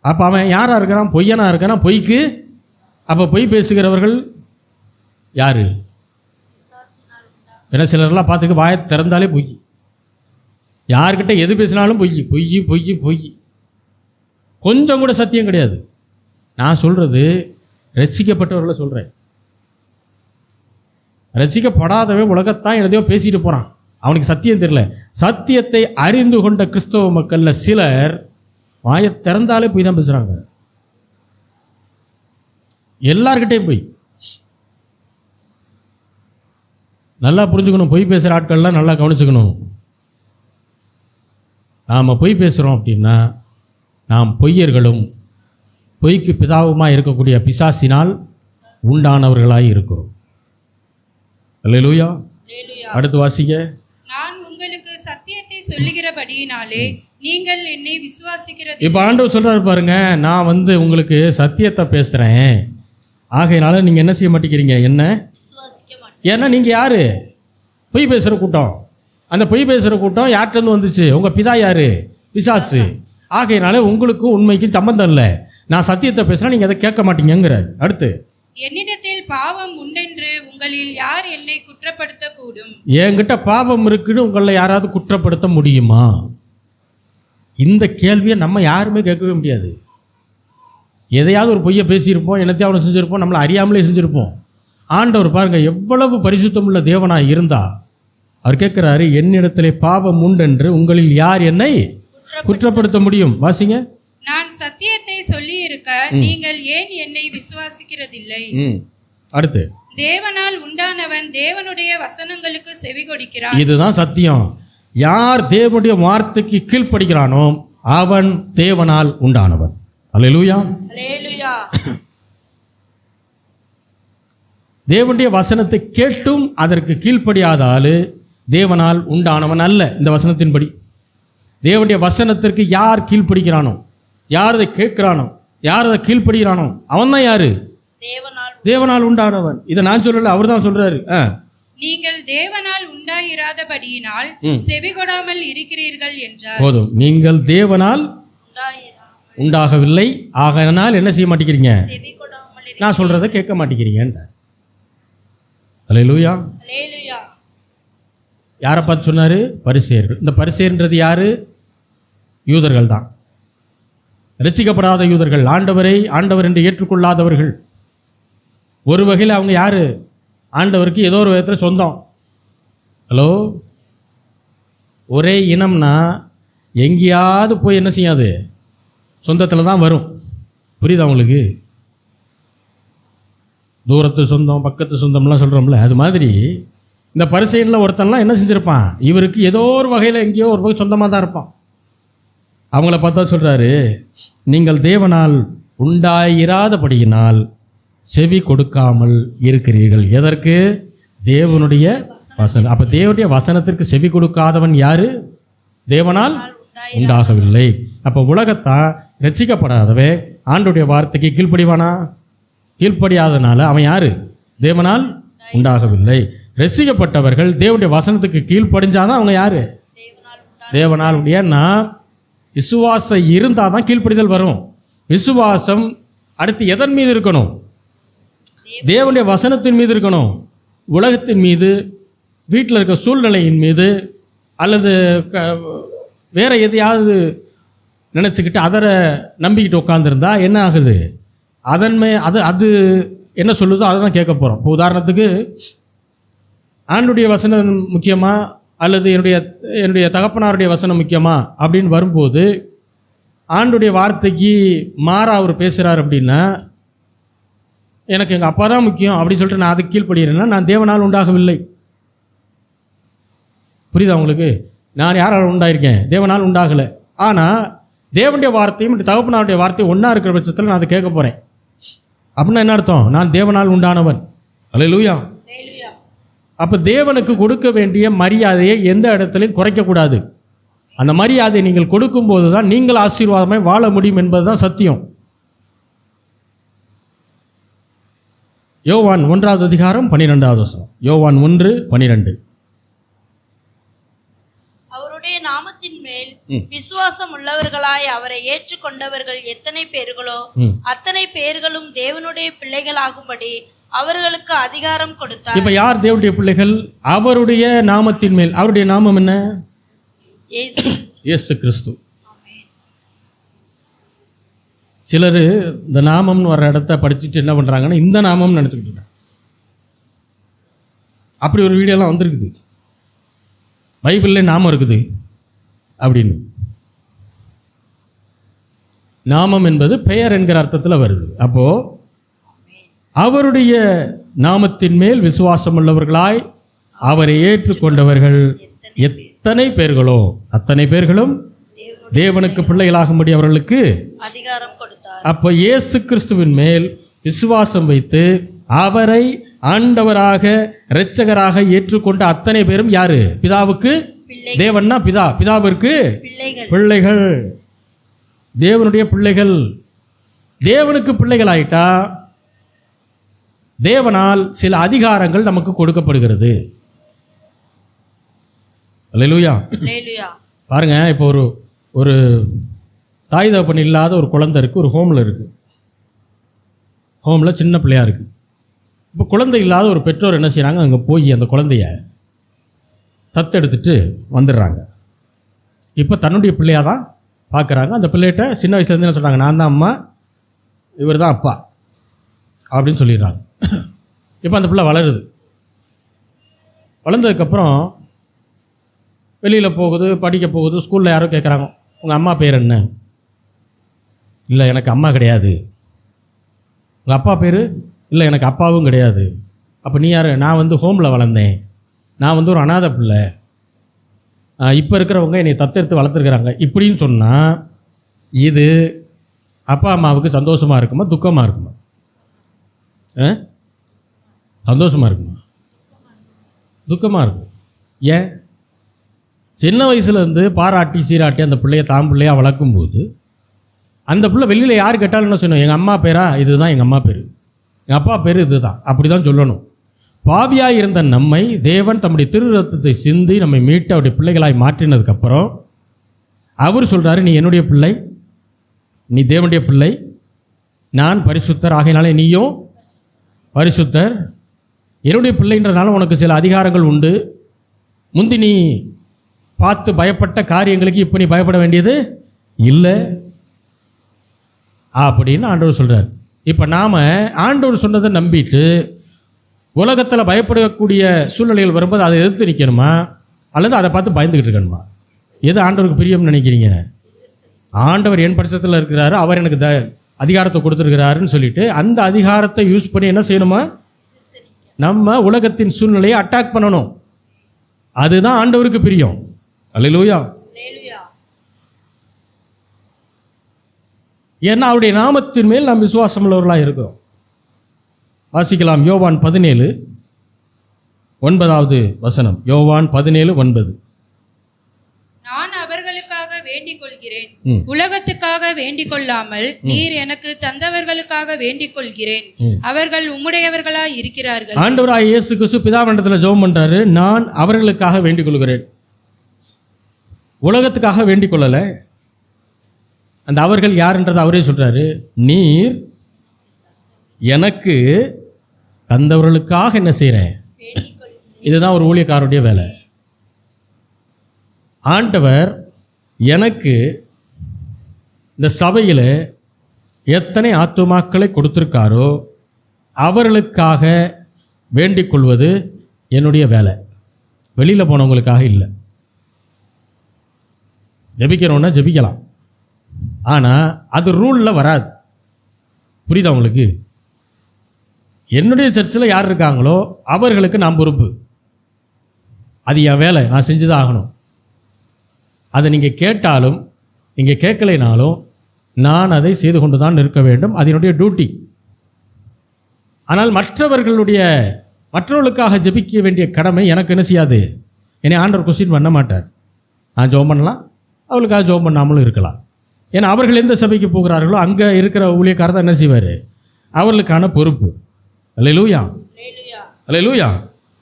அப்போ அவன் யாரா இருக்கிறான்? பொய்யனா இருக்கிறான், பொய்க்கு. அப்போ பொய் பேசுகிறவர்கள் யாரு? ஏன்னா சிலர்லாம் பார்த்துக்க வாயை திறந்தாலே பொய். யார்கிட்ட எது பேசினாலும் பொய் பொய் பொய் பொய். கொஞ்சம் கூட சத்தியம் கிடையாது. நான் சொல்றது ரசிக்கப்பட்டவர்களை சொல்கிறேன். ரசிக்கப்படாதவன் உலகத்தான் எதையோ பேசிட்டு போகிறான், அவனுக்கு சத்தியம் தெரியல. சத்தியத்தை அறிந்து கொண்ட கிறிஸ்தவ மக்களில் சிலர் வாயை திறந்தாலே போய் தான் பேசுகிறாங்க. எல்லார்கிட்டையும் போய். நல்லா புரிஞ்சுக்கணும், பொய் பேசுகிற ஆட்கள்லாம் நல்லா கவனிச்சுக்கணும். நாம் பொய் பேசுகிறோம் அப்படின்னா நாம் பொய்யர்களும் பொய்க்கு பிதாவுமாக இருக்கக்கூடிய பிசாசினால் உண்டானவர்களாய் இருக்கிறோம். அல்லேலூயா. அடுத்து வாசிங்க. நான் உங்களுக்கு சத்தியத்தை சொல்லுகிறபடியினாலே நீங்கள் என்னை விசுவாசிக்கிறது. இப்போ ஆண்டவர் சொல்றாரு பாருங்க, நான் உங்களுக்கு சத்தியத்தை பேசுகிறேன், ஆகையினால நீங்கள் என்ன செய்ய மாட்டேங்கிறீங்க? என்ன விசுவாசிக்க மாட்டேன். ஏன்னா நீங்கள் யாரு? பொய் பேசுகிற கூட்டம். அந்த பொய் பேசுகிற கூட்டம் யார்கிட்ட வந்துச்சு? உங்கள் பிதா யாரு? பிசாசு. ஆகையினால உங்களுக்கும் உண்மைக்கும் சம்பந்தம் இல்லை. நான் சத்தியத்தை பேசுனா நீங்கள் அதை கேட்க மாட்டீங்கிறார். அடுத்து, என்னிடத்தில் பாவம் உண்டென்று உங்களில் யார் என்னை குற்றப்படுத்த கூடும்? என்கிட்ட பாவம் இருக்குன்னு உங்களை யாராவது குற்றப்படுத்த முடியுமா? இந்த கேள்வியை நம்ம யாருமே கேட்கவே முடியாது. எதையாவது ஒரு பொய்யை பேசியிருப்போம், என்னத்தையும் அவனை செஞ்சுருப்போம், நம்மளை அறியாமலே செஞ்சுருப்போம். ஆண்டவர் பாருங்க எவ்வளவு பரிசுத்தமுள்ள தேவனாய் இருந்தா அவர் கேட்கிறாரு, என்னிடத்திலே பாவம் உண்டென்று உங்களில் யார் என்னை குற்றப்படுத்த முடியும்? வாசிங்க. நான் சத்தியத்தை சொல்லி இருக்க நீங்கள் ஏன் என்னை விசுவாசிக்கிறதில்லை? அடுத்து, தேவனால் உண்டானவன் தேவனுடைய வசனங்களுக்கு செவி கொடுக்கிறான். இதுதான் சத்தியம். யார் தேவனுடைய வார்த்தைக்கு கீழ்ப்படுகிறானோ அவன் தேவனால் உண்டானவன். அல்லேலூயா. அல்லேலூயா. தேவனுடைய வசனத்தை கேட்டும் அதற்கு கீழ்ப்படியாத ஆளு தேவனால் உண்டானவன் அல்ல. இந்த வசனத்தின்படி தேவனுடைய வசனத்திற்கு யார் கீழ்ப்படுகிறானோ, யார் அதை கேட்கிறானோ, யார் அதை கீழ்ப்படுகிறானோ அவன் தான் யாரு? தேவனால் உண்டானவன். இதை நான் சொல்லல, அவர் தான் சொல்றாரு. நீங்கள் தேவனால் உண்டாயிராதபடியினால் செவி கொடாமல் இருக்கிறீர்கள் என்றார். போதும், நீங்கள் தேவனால் உண்டாகவில்லை, ஆகையினால் என்ன செய்ய மாட்டேங்கிறீங்க? நான் சொல்றதை கேட்க மாட்டேங்கிறீங்க. அல்லேலூயா. அல்லேலூயா. யாரை பார்த்து சொன்னாரு? பரிசேயர்கள். இந்த பரிசேயர்ன்றது யாரு? யூதர்கள் தான். ரசிக்கப்படாத யூதர்கள், ஆண்டவர் என்று ஏற்றுக்கொள்ளாதவர்கள், ஒரு வகையில் அவங்க யார்? ஆண்டவருக்கு ஏதோ ஒரு விதத்தில் சொந்தம். ஹலோ, ஒரே இனம்னா எங்கேயாவது போய் என்ன செய்யாது? சொந்தத்தில் தான் வரும். புரியுதா உங்களுக்கு? தூரத்து சொந்தம், பக்கத்து சொந்தம்லாம் சொல்கிறோம்ல, அது மாதிரி இந்த பரிசேயனில் ஒருத்தன்லாம் என்ன செஞ்சுருப்பான்? இவருக்கு ஏதோ ஒரு வகையில் எங்கேயோ ஒரு வகை சொந்தமாக தான் இருப்பான். அவங்கள பார்த்தா சொல்கிறாரு, நீங்கள் தேவனால் உண்டாயிராதபடியினால் செவி கொடுக்காமல் இருக்கிறீர்கள். எதற்கு? தேவனுடைய வசனம். அப்போ தேவனுடைய வசனத்திற்கு செவி கொடுக்காதவன் யாரு? தேவனால் உண்டாகவில்லை. அப்போ உலகத்தான் ரட்சிக்கப்படாதவே ஆண்டுடைய வார்த்தைக்கு கீழ்ப்படிவானா? கீழ்ப்படியாதனால அவன் யாரு? தேவனால் உண்டாகவில்லை. ரட்சிக்கப்பட்டவர்கள் தேவனுடைய வசனத்துக்கு கீழ்ப்படிஞ்சாதான் அவங்க யாரு? தேவனால். ஏன்னா விசுவாசம் இருந்தால் தான் கீழ்ப்படிதல் வரும். விசுவாசம் அடுத்து எதன் மீது இருக்கணும்? தேவனுடைய வசனத்தின் மீது இருக்கணும். உலகத்தின் மீது, வீட்டில் இருக்க சூழ்நிலையின் மீது, அல்லது வேறு எதையாவது நினச்சிக்கிட்டு அதை நம்பிக்கிட்டு உட்காந்துருந்தா என்ன ஆகுது? அது என்ன சொல்லுதோ அதை தான் கேட்க போகிறோம். இப்போ உதாரணத்துக்கு, ஆண்டுடைய வசனம் முக்கியமா அல்லது என்னுடைய தகப்பனாருடைய வசனம் முக்கியமா அப்படின்னு வரும்போது, ஆண்டுடைய வார்த்தைக்கு மாறா அவர் பேசுகிறார் அப்படின்னா, எனக்கு எங்கள் அப்பா தான் முக்கியம் அப்படின்னு சொல்லிட்டு நான் அதுக்கு கீழ்ப்படுகிறேன்னா நான் தேவனால் உண்டாகவில்லை. புரியுதா உங்களுக்கு? நான் யாரால் உண்டாயிருக்கேன்? தேவனால் உண்டாகலை. ஆனால் தேவனுடைய வார்த்தையும் தகப்பனாருடைய வார்த்தையும் ஒன்றா இருக்கிற பட்சத்தில் நான் அதை கேட்க போகிறேன். அப்படின்னா என்ன அர்த்தம்? நான் தேவனால் உண்டானவன். அல்லேலூயா. அப்போ தேவனுக்கு கொடுக்க வேண்டிய மரியாதையை எந்த இடத்துலையும் குறைக்கக்கூடாது. அந்த மரியாதையை நீங்கள் கொடுக்கும்போது தான் நீங்கள் ஆசீர்வாதமாய் வாழ முடியும் என்பது தான் சத்தியம். யோவான் 1வது அதிகாரம் 12வது வசனம். யோவான் 1:12. அவருடைய நாமத்தின் மேல் விசுவாசம் உள்ளவர்களாய் அவரை ஏற்றுக்கொண்டவர்கள் எத்தனை பேர்களோ அத்தனை பேர்களும் தேவனுடைய பிள்ளைகளாகும்படி அவர்களுக்கு அதிகாரம் கொடுத்தார். இப்ப யார் தேவனுடைய பிள்ளைகள்? அவருடைய நாமத்தின் மேல். அவருடைய நாமம் என்ன? இயேசு கிறிஸ்து. சிலர் இந்த நாமம்னு வர இடத்த படிச்சுட்டு என்ன பண்ணுறாங்கன்னா இந்த நாமம்னு நினச்சிக்கிட்டு இருக்காங்க. அப்படி ஒரு வீடியோலாம் வந்திருக்குது. பைபிளில் நாமம் இருக்குது அப்படின்னு. நாமம் என்பது பெயர் என்கிற அர்த்தத்தில் வருது. அப்போது அவருடைய நாமத்தின் மேல் விசுவாசம் உள்ளவர்களாய் அவரை ஏற்றுக்கொண்டவர்கள் எத்தனை பேர்களோ அத்தனை பேர்களும் தேவனுக்கு பிள்ளைகளாகும்படி அவர்களுக்கு அதிகாரம் கொடுத்தார். அப்போ இயேசு கிறிஸ்துவின் மேல் விசுவாசம் வைத்து அவரை ஆண்டவராக இரட்சகராக ஏற்றுக்கொண்ட அத்தனை பேரும் யாரு? பிதாவுக்கு. தேவன்னா பிதா, பிதாவிற்கு பிள்ளைகள், தேவனுடைய பிள்ளைகள். தேவனுக்கு பிள்ளைகள் ஆயிட்டா தேவனால் சில அதிகாரங்கள் நமக்கு கொடுக்கப்படுகிறது. அல்லேலூயா. பாருங்க, இப்போ ஒரு தாய் தகப்பன் இல்லாத ஒரு குழந்தை இருக்குது, ஒரு ஹோமில் இருக்குது. ஹோமில் சின்ன பிள்ளையாக இருக்குது. இப்போ குழந்தை இல்லாத ஒரு பெற்றோர் என்ன செய்கிறாங்க? அங்கே போய் அந்த குழந்தைய தத்தெடுத்துட்டு வந்துடுறாங்க. இப்போ தன்னுடைய பிள்ளையாக தான் பார்க்குறாங்க. அந்த பிள்ளைகிட்ட சின்ன வயசுலேருந்து என்ன சொல்கிறாங்க? நான் தான் அம்மா, இவர் தான் அப்பா அப்படின்னு சொல்லிடுறாங்க. இப்போ அந்த பிள்ளை வளருது. வளர்ந்ததுக்கப்புறம் வெளியில் போகுது, படிக்க போகுது. ஸ்கூலில் யாரோ கேட்குறாங்க, உங்கள் அம்மா பேர் என்ன? இல்லை, எனக்கு அம்மா கிடையாது. உங்கள் அப்பா பேர்? இல்லை, எனக்கு அப்பாவும் கிடையாது. அப்போ நீ யார்? நான் வந்து ஹோமில் வளர்ந்தேன், நான் வந்து ஒரு அனாதை பிள்ளை, இப்போ இருக்கிறவங்க என்னை தத்தெடுத்து வளர்த்துருக்குறாங்க இப்படின்னு சொன்னால் இது அப்பா அம்மாவுக்கு சந்தோஷமாக இருக்குமா துக்கமாக இருக்குமா? சந்தோஷமாக இருக்குமா? துக்கமாக இருக்கும். ஏன்? சின்ன வயசுலேருந்து பாராட்டி சீராட்டி அந்த பிள்ளைய தான் பிள்ளையாக வளர்க்கும்போது அந்த பிள்ளை வெளியில் யார் கேட்டாலும் என்ன சொல்லணும்? எங்கள் அம்மா பேரா? இதுதான் எங்கள் அம்மா பேர், எங்கள் அப்பா பேர் இதுதான், அப்படி தான் சொல்லணும். பாவியாக இருந்த நம்மை தேவன் தம்முடைய திரு ரத்தத்தை சிந்தி நம்மை மீட்டு அவருடைய பிள்ளைகளாய் மாற்றினதுக்கப்புறம் அவர் சொல்கிறாரு, நீ என்னுடைய பிள்ளை, நீ தேவனுடைய பிள்ளை, நான் பரிசுத்தர், ஆகையினாலே நீயும் பரிசுத்தர். என்னுடைய பிள்ளைன்றனால உனக்கு சில அதிகாரங்கள் உண்டு. முந்தி நீ பார்த்து பயப்பட்ட காரியங்களுக்கு இப்போ நீ பயப்பட வேண்டியது இல்லை அப்படின்னு ஆண்டவர் சொல்கிறார். இப்போ நாம் ஆண்டவர் சொன்னதை நம்பிட்டு உலகத்தில் பயப்படக்கூடிய சூழ்நிலைகள் வரும்போது அதை எதிர்த்து நிற்கணுமா அல்லது அதை பார்த்து பயந்துக்கிட்டு இருக்கணுமா? எது ஆண்டவருக்கு பிரியம்னு நினைக்கிறீங்க? ஆண்டவர் என் பட்சத்தில் இருக்கிறாரு, அவர் எனக்கு அதிகாரத்தை கொடுத்துருக்கிறாருன்னு சொல்லிட்டு அந்த அதிகாரத்தை யூஸ் பண்ணி என்ன செய்யணுமா? நம்ம உலகத்தின் சூழ்நிலையை அட்டாக் பண்ணணும். அதுதான் ஆண்டவருக்கு பிரியம். அல்லேலூயா. ஏன்னா அவருடைய நாமத்தின் மேல் நாம் விசுவாசம் உள்ளவர்களாக இருக்கிறோம். வாசிக்கலாம் யோவான் 17:9. யோவான் 17:9. நான் அவர்களுக்காக வேண்டிக் கொள்கிறேன், உலகத்துக்காக வேண்டிக் கொள்ளாமல் நீர் எனக்கு தந்தவர்களுக்காக வேண்டிக் கொள்கிறேன், அவர்கள் உம்முடையவர்களாய் இருக்கிறார்கள். ஆண்டவராகிய இயேசு கிறிஸ்து பிதாவினிடத்தில் ஜெபம் பண்றாரு, நான் அவர்களுக்காக வேண்டிக் கொள்கிறேன், உலகத்துக்காக வேண்டிக் கொள்ளல. அந்த அவர்கள் யாருன்றதை அவரே சொல்றாரு, நீர் எனக்கு தந்தவர்களுக்காக என்ன செய்கிறேன். இதுதான் ஒரு ஊழியக்காரருடைய வேலை. ஆண்டவர் எனக்கு இந்த சபையில் எத்தனை ஆத்துமாக்களை கொடுத்துருக்காரோ அவர்களுக்காக வேண்டிக் கொள்வது என்னுடைய வேலை. வெளியில் போனவங்களுக்காக இல்லை. ஜெபிக்கிறோன்னா ஜெபிக்கலாம், ஆனால் அது ரூலில் வராது. புரியுதா உங்களுக்கு? என்னுடைய சர்ச்சில் யார் இருக்காங்களோ அவர்களுக்கு நான் பொறுப்பு. அது என் வேலை, நான் செஞ்சு தான் ஆகணும். அதை நீங்கள் கேட்டாலும் நீங்கள் கேட்கலைனாலும் நான் அதை செய்து கொண்டு தான் இருக்க வேண்டும். அது என்னுடைய டியூட்டி. ஆனால் மற்றவர்களுக்காக ஜெபிக்க வேண்டிய கடமை எனக்கு என்ன செய்யாது. என்னை ஆண்டவர் கொஸ்டின் பண்ண மாட்டார். நான் ஜெபம் பண்ணலாம், அவளுக்காக ஜெபம் பண்ணாமலும் இருக்கலாம். ஏன்னா அவர்கள் எந்த சபைக்கு போகிறார்களோ அங்கே இருக்கிற ஊழியக்காரர் தான் என்ன செய்வார், அவர்களுக்கான பொறுப்பு. அல்லேலூயா, அல்லேலூயா.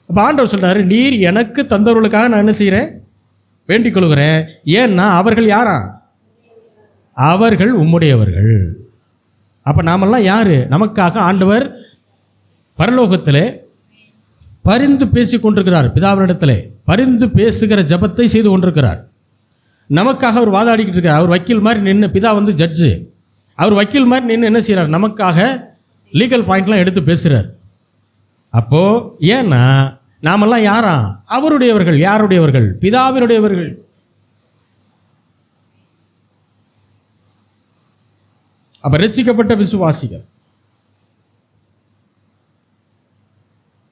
அப்போ ஆண்டவர் சொல்கிறாரு, நீர் எனக்கு தந்தவர்களுக்காக நான் என்ன செய்கிறேன், வேண்டிக் கொள்கிறேன். ஏன்னா அவர்கள் யாரா? அவர்கள் உம்முடையவர்கள். அப்போ நாமெல்லாம் யார்? நமக்காக ஆண்டவர் பரலோகத்திலே பரிந்து பேசி கொண்டிருக்கிறார். பிதாவினிடத்திலே பரிந்து பேசுகிற ஜபத்தை செய்து கொண்டிருக்கிறார். நமக்காக அவர் வாதாடிக்கிட்டு இருக்கார். அவர் வக்கீல் மாதிரி நின்று, பிதா வந்து ஜட்ஜு, அவர் வக்கீல் மாதிரி நின்று என்ன செய்கிறார், நமக்காக லீகல் பாயிண்ட்லாம் எடுத்து பேசுகிறார். அப்போது ஏன்னா நாமெல்லாம் யாரா? அவருடையவர்கள். யாருடையவர்கள்? பிதாவினுடையவர்கள். அப்போ ரட்சிக்கப்பட்ட விசுவாசிகள்,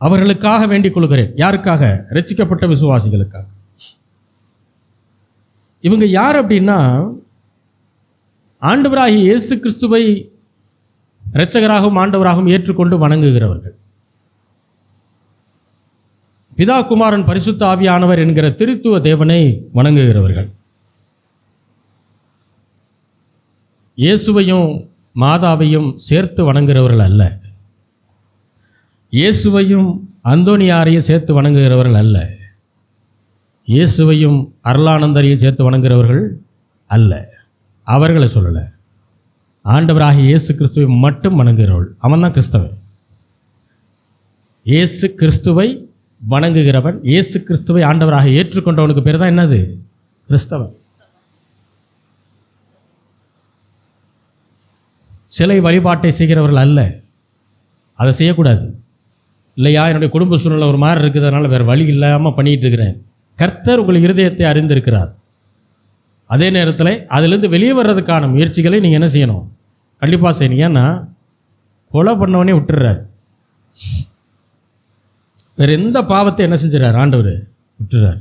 அவர்களுக்காக வேண்டிக் கொள்கிறேன். யாருக்காக? ரட்சிக்கப்பட்ட விசுவாசிகளுக்காக. இவங்க யார் அப்படின்னா, ஆண்டவராகிய இயேசு கிறிஸ்துவை இரட்சகராகவும் ஆண்டவராகவும் ஏற்றுக்கொண்டு வணங்குகிறவர்கள். பிதா, குமாரன், பரிசுத்த ஆவியானவர் என்கிற திருத்துவ தேவனை வணங்குகிறவர்கள். இயேசுவையும் மாதாவையும் சேர்த்து வணங்குகிறவர்கள் அல்ல. இயேசுவையும் அந்தோனியாரையும் சேர்த்து வணங்குகிறவர்கள் அல்ல. இயேசுவையும் அருளானந்தரையும் சேர்த்து வணங்குகிறவர்கள் அல்ல. அவர்களை சொல்லலை. ஆண்டவராகிய இயேசு கிறிஸ்துவை மட்டும் வணங்குகிறவர்கள். அவன் தான் கிறிஸ்தவன். இயேசு கிறிஸ்துவை வணங்குகிறவன், இயேசு கிறிஸ்துவை ஆண்டவராக ஏற்றுக்கொண்டவனுக்கு பேர் தான் என்னது? கிறிஸ்தவன். சிலை வழிபாட்டை செய்கிறவர்கள் அல்ல. அதை செய்யக்கூடாது. இல்லையா, என்னுடைய குடும்ப சூழ்நிலை ஒரு மாதிரி இருக்குது, அதனால் வேறு வழி இல்லாமல் பண்ணிகிட்டு இருக்கிறேன். கர்த்தர் உங்கள் இருதயத்தை அறிந்திருக்கிறார். அதே நேரத்தில் அதிலிருந்து வெளியே வர்றதுக்கான முயற்சிகளை நீங்கள் என்ன செய்யணும்? கண்டிப்பாக செய்யணும். ஏன்னா கொலை பண்ணவனே விட்டுறார். வேறு எந்த பாவத்தை என்ன செஞ்சிடறார்? ஆண்டவர் விட்டுறார்.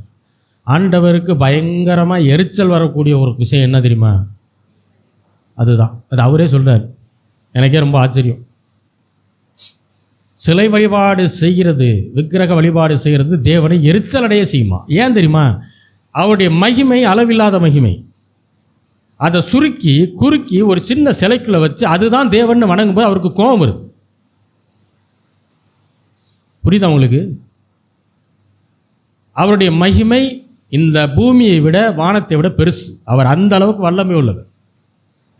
ஆண்டவருக்கு பயங்கரமாக எரிச்சல் வரக்கூடிய ஒரு விஷயம் என்ன தெரியுமா? அதுதான். அது அவரே சொல்கிறார். எனக்கே ரொம்ப ஆச்சரியம். சிலை வழிபாடு செய்கிறது, விக்கிரக வழிபாடு செய்கிறது தேவனை எரிச்சல் அடைய செய்யுமா? ஏன் தெரியுமா? அவருடைய மகிமை அளவில்லாத மகிமை. அதை குறுக்கி ஒரு சின்ன சிலைக்குள்ள வச்சு அதுதான் தேவன் வணங்கும்போது அவருக்கு கோபம் வருது. புரியுதா உங்களுக்கு? அவருடைய மகிமை இந்த பூமியை விட வானத்தை விட பெருசு. அவர் அந்த அளவுக்கு வல்லமை உள்ளவர்.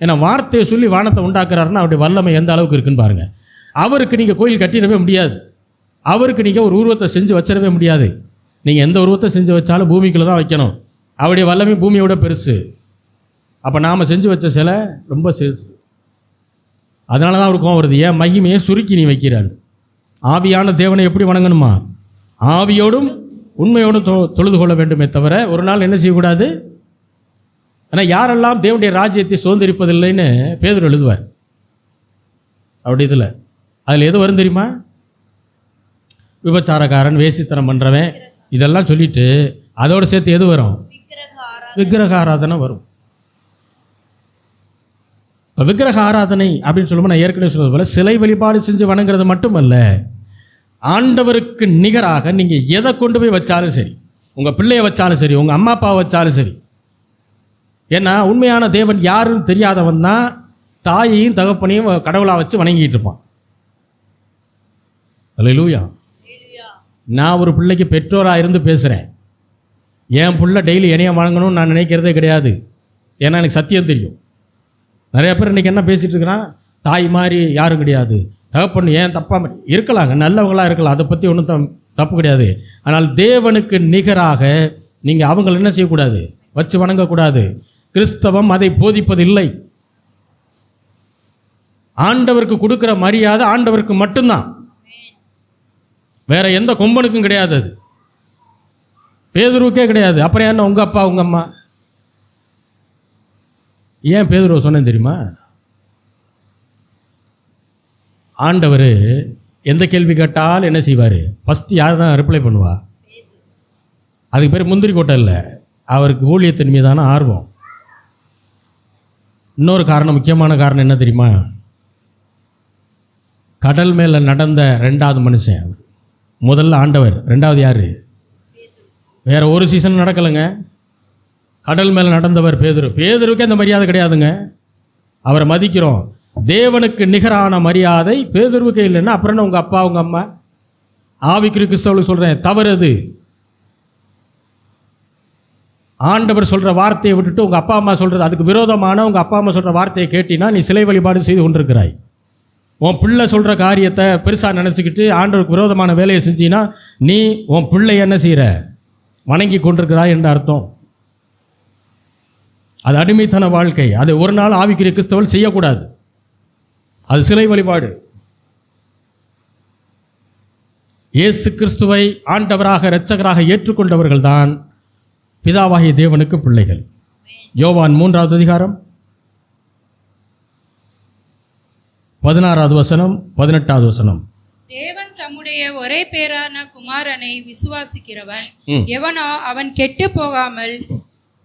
ஏன்னா வார்த்தையை சொல்லி வானத்தை உண்டாக்குறாருன்னா அவருடைய வல்லமை எந்த அளவுக்கு இருக்குன்னு பாருங்க. அவருக்கு நீங்கள் கோயில் கட்டிடவே முடியாது. அவருக்கு நீங்கள் ஒரு உருவத்தை செஞ்சு வச்சிடவே முடியாது. நீங்கள் எந்த உருவத்தை செஞ்சு வச்சாலும் பூமிக்குள்ளே தான் வைக்கணும். அவருடைய வல்லமை பூமியை விட பெருசு. அப்போ நாம் செஞ்சு வச்ச சிலை ரொம்ப சிறுசு. அதனால தான் அவருக்கு கோவம் வருது. ஏன் மகிமையை சுருக்கி நீ வைக்கிறார். ஆவியான தேவனை எப்படி வணங்கணுமா? ஆவியோடும் உண்மையோடும் தொழுது கொள்ள வேண்டுமே தவிர ஒரு நாள் என்ன செய்யக்கூடாது. ஆனால் யாரெல்லாம் தேவனுடைய ராஜ்யத்தை சுதந்திரிப்பதில்லைன்னு பேதுரு எழுதுவார். அப்படி இதில் அதில் எது வரும் தெரியுமா? விபச்சாரக்காரன், வேசித்தனம் பண்ணுறவன், இதெல்லாம் சொல்லிட்டு அதோடு சேர்த்து எது வரும்? விக்கிரக ஆராதனை வரும். விக்கிரக ஆராதனை அப்படின்னு சொல்லும்போது நான் ஏற்கனவே சொன்னது போல சிலை வழிபாடு செஞ்சு வணங்குறது மட்டுமல்ல, ஆண்டவருக்கு நிகராக நீங்கள் எதை கொண்டு போய் வச்சாலும் சரி, உங்கள் பிள்ளையை வச்சாலும் சரி, உங்கள் அம்மா அப்பாவை வச்சாலும் சரி. ஏன்னா உண்மையான தேவன் யாருன்னு தெரியாதவன் தான் தாயையும் தகப்பனையும் கடவுளாக வச்சு வணங்கிட்டு இருப்பான். அல்லேலூயா. நான் ஒரு பிள்ளைக்கு பெற்றோராக இருந்து பேசுகிறேன். என் பிள்ளை டெய்லி என்னைய வணங்கணும்னு நான் நினைக்கிறதே கிடையாது. ஏன்னா எனக்கு சத்தியம் தெரியும். நிறைய பேர் இன்றைக்கி என்ன பேசிகிட்டு இருக்கிறான், தாய் மாதிரி யாரும் கிடையாது, தகப்பன் ஏன் தப்பாக இருக்கலாங்க, நல்லவங்களாக இருக்கலாம், அதை பற்றி ஒன்றும் தப்பு கிடையாது. ஆனால் தேவனுக்கு நிகராக நீங்கள் அவங்களை என்ன செய்யக்கூடாது, வச்சு வணங்கக்கூடாது. கிறிஸ்தவம் அதை போதிப்பதில்லை. ஆண்டவருக்கு கொடுக்குற மரியாதை ஆண்டவருக்கு மட்டும்தான், வேற எந்த கொம்பனுக்கும் கிடையாது. அது பேதுருவுக்கே கிடையாது. அப்புறம் என்ன உங்கள் அப்பா உங்கள் அம்மா? ஏன் பேதுருவை சொன்னேன் தெரியுமா? ஆண்டவர் எந்த கேள்வி கேட்டாலும் என்ன செய்வார்? ஃபஸ்ட்டு யார் தான் ரிப்ளை பண்ணுவா? அதுக்கு பேர் முந்திரி கோட்டை இல்லை, அவருக்கு ஊழியத்தின் மீதான ஆர்வம். இன்னொரு காரணம், முக்கியமான காரணம் என்ன தெரியுமா? கடல் மேலே நடந்த 2வது மனுஷன் அவர். முதல்ல ஆண்டவர், 2வது யார்? வேற ஒரு சீசன் நடக்கலைங்க. கடல் மேலே நடந்தவர் பேதுரு. பேதுருக்கே அந்த மரியாதை கிடையாதுங்க. அவரை மதிக்கிறோம். தேவனுக்கு நிகரான மரியாதை பேதுருவுக்கே இல்லைன்னா அப்புறம் என்ன உங்கள் அப்பா உங்கள் அம்மா? ஆவிக்குரிய கிறிஸ்தவர்களுக்கு சொல்கிறேன், தவறு அது. ஆண்டவர் சொல்கிற வார்த்தையை விட்டுட்டு உங்கள் அப்பா அம்மா சொல்கிறது, அதுக்கு விரோதமான உங்கள் அப்பா அம்மா சொல்கிற வார்த்தையை கேட்டினா நீ சிலை வழிபாடு செய்து கொண்டிருக்கிறாய். உன் பிள்ளை சொல்கிற காரியத்தை பெருசாக நினச்சிக்கிட்டு ஆண்டவருக்கு விரோதமான வேலையை செஞ்சின்னா நீ உன் பிள்ளை என்ன செய்கிற? வணங்கி கொண்டிருக்கிறாய் என்ற அர்த்தம். அது அடிமைத்தன வாழ்க்கை. அது ஒரு நாள் ஆவிக்குரிய கிறிஸ்தவர்கள் செய்யக்கூடாது. அது சிலை வழிபாடு. இயேசு கிறிஸ்துவை ஆண்டவராக இரட்சகராக ஏற்றுக்கொண்டவர்கள் தான் பிதாவாகிய தேவனுக்கு பிள்ளைகள். யோவான் 3வது அதிகாரம் 16வது வசனம் 18வது வசனம். தேவன் தம்முடைய ஒரே பேரான குமாரனை விசுவாசிக்கிறவன் எவனோ அவன் கெட்டு போகாமல்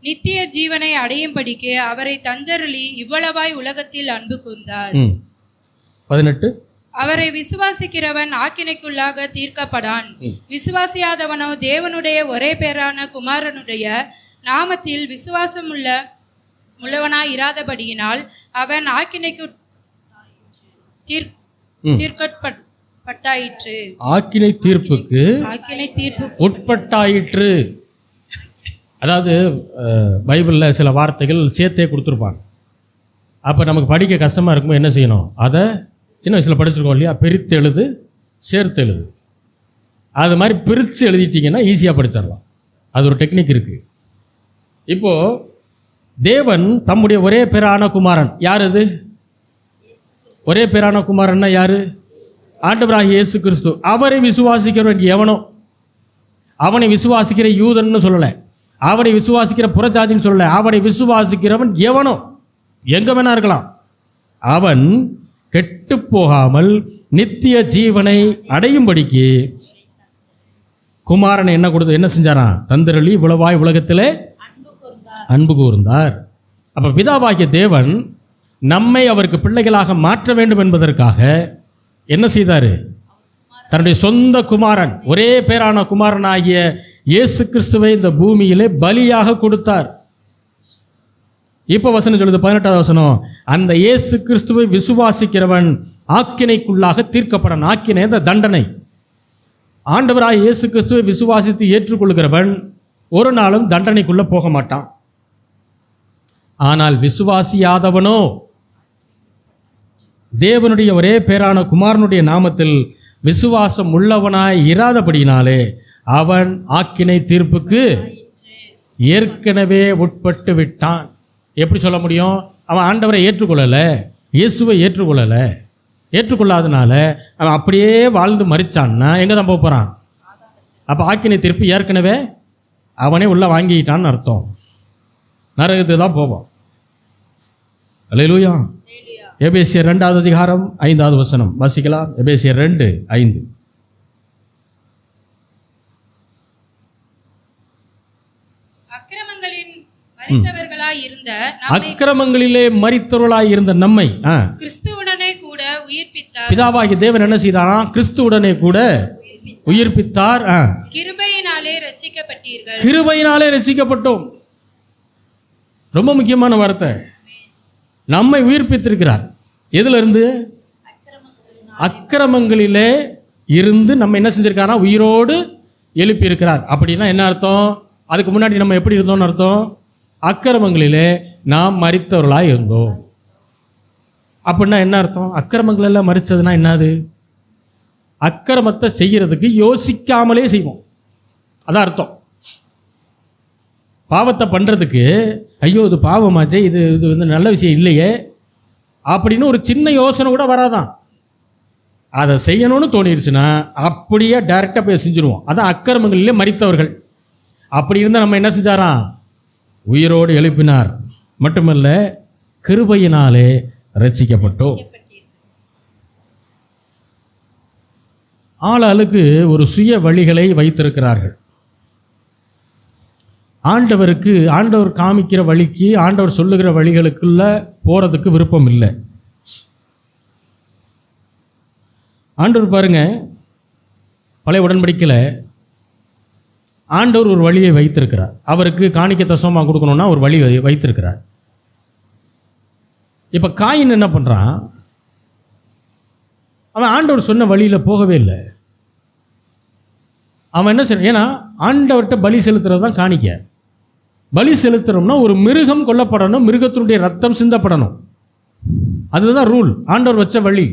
நித்திய ஜீவனை அடையும்படிக்கு அவரை தந்தருளி இவ்வளவாய் உலகத்தில் அன்பு கூர்ந்தார். 18. அவரை விசுவாசிக்கிறவன் ஆக்கினைக்குள்ளாக தீர்க்கப்படான். விசுவாசியாதவனோ தேவனுடைய ஒரே பேரான குமாரனுடைய நாமத்தில் விசுவாசம் உள்ளவனாய் இராதபடியினால் அவன் ஆக்கினைக்கு தீர்க்கப்பட்டாயிற்று. ஆக்கினை தீர்ப்புக்கு உட்பட்டாயிற்று. அதாவது பைபிளில் சில வார்த்தைகள் சேர்த்தே கொடுத்துருப்பாங்க. அப்போ நமக்கு படிக்க கஷ்டமாக இருக்கும்போது என்ன செய்யணும்? அதை சின்ன வயசில் படிச்சிருக்கோம் இல்லையா? பிரித்து எழுது, சேர்த்து எழுது. அது மாதிரி பிரித்து எழுதிட்டிங்கன்னா ஈஸியாக படிச்சிடலாம். அது ஒரு டெக்னிக் இருக்குது. இப்போது தேவன் தம்முடைய ஒரே பேரான குமாரன், யார் அது? ஒரே பேரான குமாரன்னா யார்? ஆண்டவராகிய இயேசு கிறிஸ்து. அவரை விசுவாசிக்கிறவன் எவனோ, அவனை விசுவாசிக்கிற யூதன்னு சொல்லலை, அவனை விசுவாசிக்கிற புறஜாதின்னு சொல்லலை, அவனை விசுவாசிக்கிறவன் எவனோ, எங்கே வேணா இருக்கலாம், அவன் கெட்டு போகாமல் நித்திய ஜீவனை அடையும்படிக்கு குமாரனை என்ன செஞ்சாராம்? தந்தருளி இவ்வளவாய் உலகத்திலே அன்பு கூர்ந்தார். அப்போ பிதாவாகிய தேவன் நம்மை அவருக்கு பிள்ளைகளாக மாற்ற வேண்டும் என்பதற்காக என்ன செய்தார்? தன்னுடைய சொந்த குமாரன், ஒரே பேரான குமாரனாகிய இயேசு கிறிஸ்துவை இந்த பூமியிலே பலியாக கொடுத்தார். இப்போ வசனம் சொல்லுது, 18வது வசனம், அந்த இயேசு கிறிஸ்துவை விசுவாசிக்கிறவன் ஆக்கினைக்குள்ளாக தீர்க்கப்படான். ஆக்கினை இந்த தண்டனை. ஆண்டவராய் இயேசு கிறிஸ்துவை விசுவாசித்து ஏற்றுக்கொள்கிறவன் ஒரு நாளும் தண்டனைக்குள்ளே போக மாட்டான். ஆனால் விசுவாசியாதவனோ தேவனுடைய ஒரே பேரான குமாரனுடைய நாமத்தில் விசுவாசம் உள்ளவனாய் இராதபடினாலே அவன் ஆக்கினை தீர்ப்புக்கு ஏற்கனவே உட்பட்டு விட்டான். எப்படி சொல்ல முடியும்? அவன் ஆண்டவரை ஏற்றுக்கொள்ளலை, இயேசுவை ஏற்றுக்கொள்ளாதனால அவன் அப்படியே வாழ்ந்து மரிச்சான்னா எங்கே தான் போக போகிறான்? அப்போ ஆக்கினை தீர்ப்பு ஏற்கனவே அவனே உள்ளே வாங்கிட்டான்னு அர்த்தம். நரகத்துக்கு தான் போவான். அல்லேலூயா. எபேசியர் 2வது அதிகாரம் 5வது வசனம் வாசிக்கலாம். எபேசியர் 2:5. அக்கிரமங்களிலே மரித்தவர்களாய் இருந்த நம்மை கிறிஸ்துவுடனே கூட உயிர்ப்பித்தார். பிதாவாகிய தேவன் என்ன செய்தாராம்? கிறிஸ்துவுடனே கூட உயிர்ப்பித்தார். கிருபையினாலே ரட்சிக்கப்பட்டீர்கள். கிருபையினாலே ரட்சிக்கப்பட்டோம். ரொம்ப முக்கியமான வார்த்தை. நம்மை உயிர்ப்பித்திருக்கிறார். எதுல இருந்து? அக்கிரமங்களிலே இருந்து நம்ம என்ன செஞ்சிருக்காரா? உயிரோடு எழுப்பி இருக்கிறார். அப்படின்னா என்ன அர்த்தம்? அதுக்கு முன்னாடி நம்ம எப்படி இருந்தோம்னு அர்த்தம்? அக்கிரமங்களிலே நாம் மரித்தவர்களாக இருந்தோம். அப்படின்னா என்ன அர்த்தம்? அக்கிரமங்கள் எல்லாம் மரிச்சதுன்னா என்னது? அக்கிரமத்தை செய்யறதுக்கு யோசிக்காமலே செய்வோம், அதான் அர்த்தம். பாவத்தை பண்ணுறதுக்கு ஐயோ இது பாவமாச்சே, இது இது வந்து நல்ல விஷயம் இல்லையே அப்படின்னு ஒரு சின்ன யோசனை கூட வராதான். அதை செய்யணும்னு தோணிடுச்சுன்னா அப்படியே டைரெக்டாக போய் செஞ்சுருவோம். அதான் அக்கிரமங்களிலே மரித்தவர்கள். அப்படி இருந்தால் நம்ம என்ன செஞ்சாராம்? உயிரோடு எழுப்பினார். மட்டுமல்ல, கிருபையினாலே ரட்சிக்கப்பட்டோம். ஆளாளுக்கு ஒரு சுய வழிகளை வைத்திருக்கிறார்கள். ஆண்டவர் காமிக்கிற வழிக்கு, ஆண்டவர் சொல்லுகிற வழிகளுக்குள்ள போகிறதுக்கு விருப்பம் இல்லை. ஆண்டவர் பாருங்க, பழைய உடன்படிக்கையில் ஆண்டவர் ஒரு வழியை வைத்திருக்கிறார். அவருக்கு காணிக்க தசமாக கொடுக்கணும்னா ஒரு வழி வைத்திருக்கிறார். இப்போ காயின் என்ன பண்ணுறான்? அவன் ஆண்டவர் சொன்ன வழியில் போகவே இல்லை. அவன் என்ன செய்ய? ஏன்னா ஆண்டவர்கிட்ட பலி செலுத்துறது தான் காணிக்க. பலி செலுத்துறோம்னா ஒரு மிருகம் கொல்லப்படணும், மிருகத்தினுடைய ரத்தம் சிந்தப்படணும். அதுதான் ரூல், ஆண்டவர் வச்ச வழி.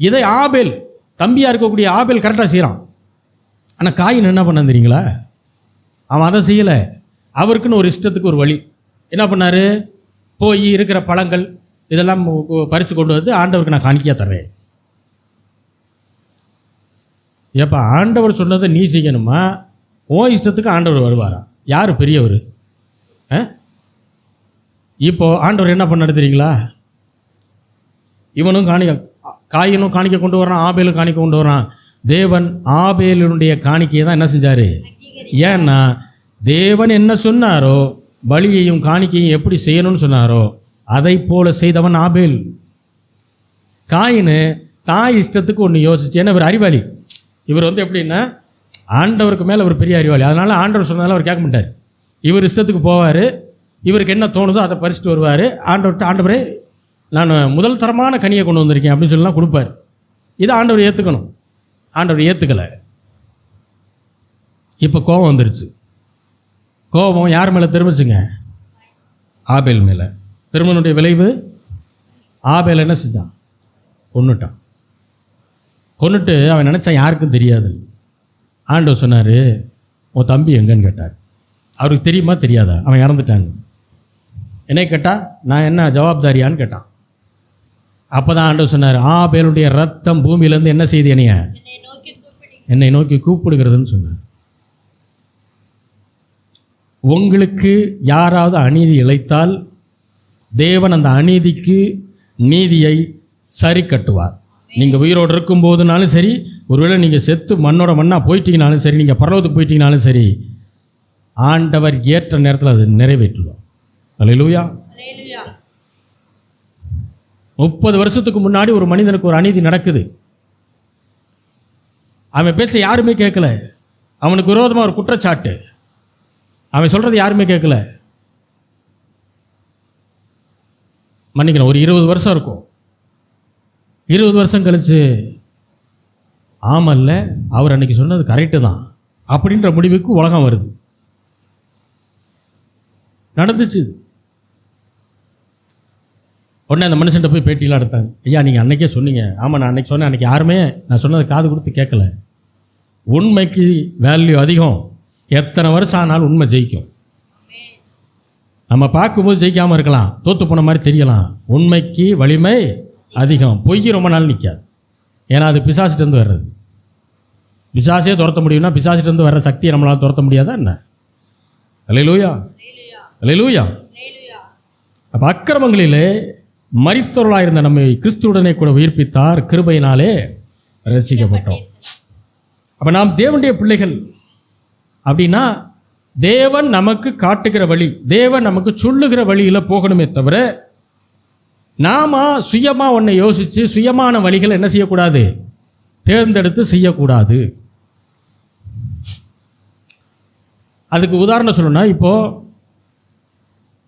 இதை ஆபேல், தம்பியாக இருக்கக்கூடிய ஆபேல் கரெக்டாக செய்கிறான். ஆனால் காயின் என்ன பண்ண தெரியுங்களா? அவன் அதை செய்யலை. அவருக்குன்னு ஒரு இஷ்டத்துக்கு ஒரு வழி. என்ன பண்ணார்? போய் இருக்கிற பழங்கள் இதெல்லாம் பறித்து கொண்டு வந்து ஆண்டவருக்கு நான் காணிக்கையாக தர்றேன். ஏப்பா, ஆண்டவர் சொன்னதை நீ செய்யணுமா? உன் இஷ்டத்துக்கு ஆண்டவர் வருவாரா? யார் பெரியவர்? இப்போ ஆண்டவர் என்ன பண்ண தெரியுங்களா? இவனும் காயினும் காணிக்க கொண்டு வரான், ஆபேலும் காணிக்க கொண்டு வரான். தேவன் ஆபேலுடைய காணிக்கையை தான் என்ன செஞ்சார்? ஏன்னா தேவன் என்ன சொன்னாரோ, பலியையும் காணிக்கையும் எப்படி செய்யணும்னு சொன்னாரோ அதை போல செய்தவன் ஆபேல். காயினு தாய் இஷ்டத்துக்கு ஒன்று யோசிச்சு. ஏன்னா இவர் அறிவாளி. இவர் வந்து எப்படின்னா ஆண்டவருக்கு மேலே ஒரு பெரிய அறிவாளி. அதனால் ஆண்டவர் சொன்னதால அவர் கேட்க மாட்டார். இவர் இஷ்டத்துக்கு போவார். இவருக்கு என்ன தோணுதோ அதை பறிச்சுட்டு வருவார். ஆண்டவரே நான் முதல் தரமான கனியை கொண்டு வந்திருக்கேன் அப்படின்னு சொல்லலாம் கொடுப்பார். இதை ஆண்டவர் ஏற்றுக்கணும். ஆண்டவர் ஏற்றுக்கலை. இப்போ கோபம் வந்துருச்சு. கோபம் யார் மேலே திரும்பிச்சுங்க? ஆபேல் மேலே. திருமணனுடைய விளைவு, ஆபேல் என்ன செஞ்சான்? கொன்னுட்டான். கொன்னுட்டு அவன் நினச்சான் யாருக்கும் தெரியாது. ஆண்டவர் சொன்னார், உன் தம்பி எங்கன்னு கேட்டார். அவருக்கு தெரியுமா தெரியாதா? அவன் இறந்துட்டாங்க. என்னை கேட்டால் நான் என்ன ஜவாப்தாரியான்னு கேட்டான். அப்போ தான் ஆண்டவர் சொன்னார், ஆபேலுடைய ரத்தம் பூமியிலேருந்து என்ன செய்து என்னை நோக்கி கூப்பிடுகிறதுன்னு சொன்னார். உங்களுக்கு யாராவது அநீதி இழைத்தால் தேவன் அந்த அநீதிக்கு நீதியை சரி கட்டுவார். நீங்கள் உயிரோடு இருக்கும்போதுனாலும் சரி, ஒருவேளை நீங்கள் செத்து மண்ணோட மண்ணாக போயிட்டீங்கனாலும் சரி, நீங்கள் பரலோகத்துக்கு போயிட்டீங்கனாலும் சரி, ஆண்டவர் ஏற்ற நேரத்தில் அது நிறைவேற்றுவார். அல்லேலூயா. 30 வருஷத்துக்கு முன்னாடி ஒரு மனிதனுக்கு ஒரு அநீதி நடக்குது. அவன் பேச்சை யாருமே கேட்கல. அவனுக்கு விரோதமாக ஒரு குற்றச்சாட்டு. அவன் சொல்கிறது யாருமே கேட்கல. மன்னிக்கணும், ஒரு 20 வருஷம் இருக்கும். 20 வருஷம் கழிச்சு, ஆமல்ல அவர் அன்னைக்கு சொன்னது கரெக்டு தான் அப்படின்ற முடிவுக்கு உலகம் வருது. நடந்துச்சு. உடனே அந்த மனுஷன்ட்ட போய் பேட்டிலாம் எடுத்தாங்க. ஐயா, நீங்கள் அன்னைக்கே சொன்னீங்க. ஆமாம், நான் அன்னைக்கு சொன்னேன். அன்னைக்கு யாருமே நான் சொன்னதை காது கொடுத்து கேட்கல. உண்மைக்கு வேல்யூ அதிகம். எத்தனை வருஷம் ஆனாலும் உண்மை ஜெயிக்கும். நம்ம பார்க்கும்போது ஜெயிக்காமல் இருக்கலாம், தோற்று போன மாதிரி தெரியலாம். உண்மைக்கு வலிமை அதிகம். பொய் ரொம்ப நாள் நிற்காது. ஏன்னா அது பிசாசிட்டேருந்து வர்றது. பிசாசே துரத்த முடியும்னா பிசாசிட்டேருந்து வர்ற சக்தியை நம்மளால் துரத்த முடியாதா என்ன? அல்லேலூயா, அல்லேலூயா. அப்போ அக்கிரமங்களிலே மரித்தவர்களாக இருந்த நம்மை கிறிஸ்துவுடனே கூட உயிர்ப்பித்தார், கிருபையினாலே ரசிக்கப்பட்டோம். அப்போ நாம் தேவனுடைய பிள்ளைகள் அப்படின்னா தேவன் நமக்கு காட்டுகிற வழி, தேவன் நமக்கு சொல்லுகிற வழியில் போகணுமே தவிர நாம சுயமாக ஒன்றை யோசித்து சுயமான வழிகளை என்ன செய்யக்கூடாது, தேர்ந்தெடுத்து செய்யக்கூடாது. அதுக்கு உதாரணம் சொல்லணும்னா, இப்போது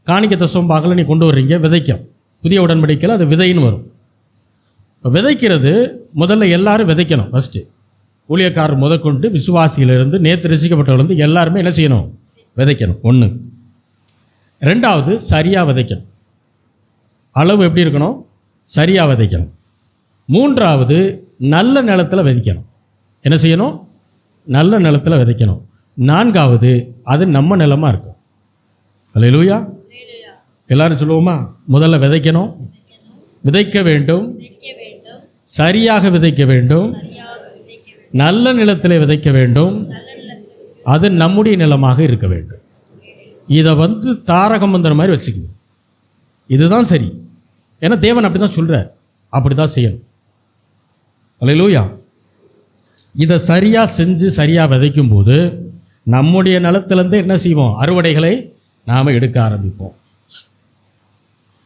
காணிக்கை தசம் பார்க்கல நீ கொண்டு வர்றீங்க, விதைக்கும். புதிய உடன்படிக்கையில் அது விதைன்னு வரும். இப்போ விதைக்கிறது முதல்ல எல்லாரும் விதைக்கணும். ஃபஸ்ட்டு ஊழியக்காரர் முதற்கொண்டு விசுவாசியிலிருந்து நேற்று ரசிக்கப்பட்டவர்லேருந்து எல்லாருமே என்ன செய்யணும், விதைக்கணும். ஒன்று. ரெண்டாவது சரியாக விதைக்கணும். அளவு எப்படி இருக்கணும், சரியாக விதைக்கணும். மூன்றாவது நல்ல நிலத்தில் விதைக்கணும். என்ன செய்யணும், நல்ல நிலத்தில் விதைக்கணும். நான்காவது அது நம்ம நிலமாக இருக்கும். அல்லேலூயா. எல்லாரும் சொல்லுவோமா, முதல்ல விதைக்கணும், விதைக்க வேண்டும், சரியாக விதைக்க வேண்டும், நல்ல நிலத்தில் விதைக்க வேண்டும், அது நம்முடைய நிலமாக இருக்க வேண்டும். இதை தாரகம் வந்த மாதிரி வச்சுக்கணும். இதுதான் சரி. ஏன்னா தேவன் அப்படி தான் சொல்கிறார், அப்படி தான் செய்யணும். அல்லேலூயா. இதை சரியாக செஞ்சு சரியாக விதைக்கும் போது நம்முடைய நிலத்திலேருந்து என்ன செய்வோம், அறுவடைகளை நாம் எடுக்க ஆரம்பிப்போம்.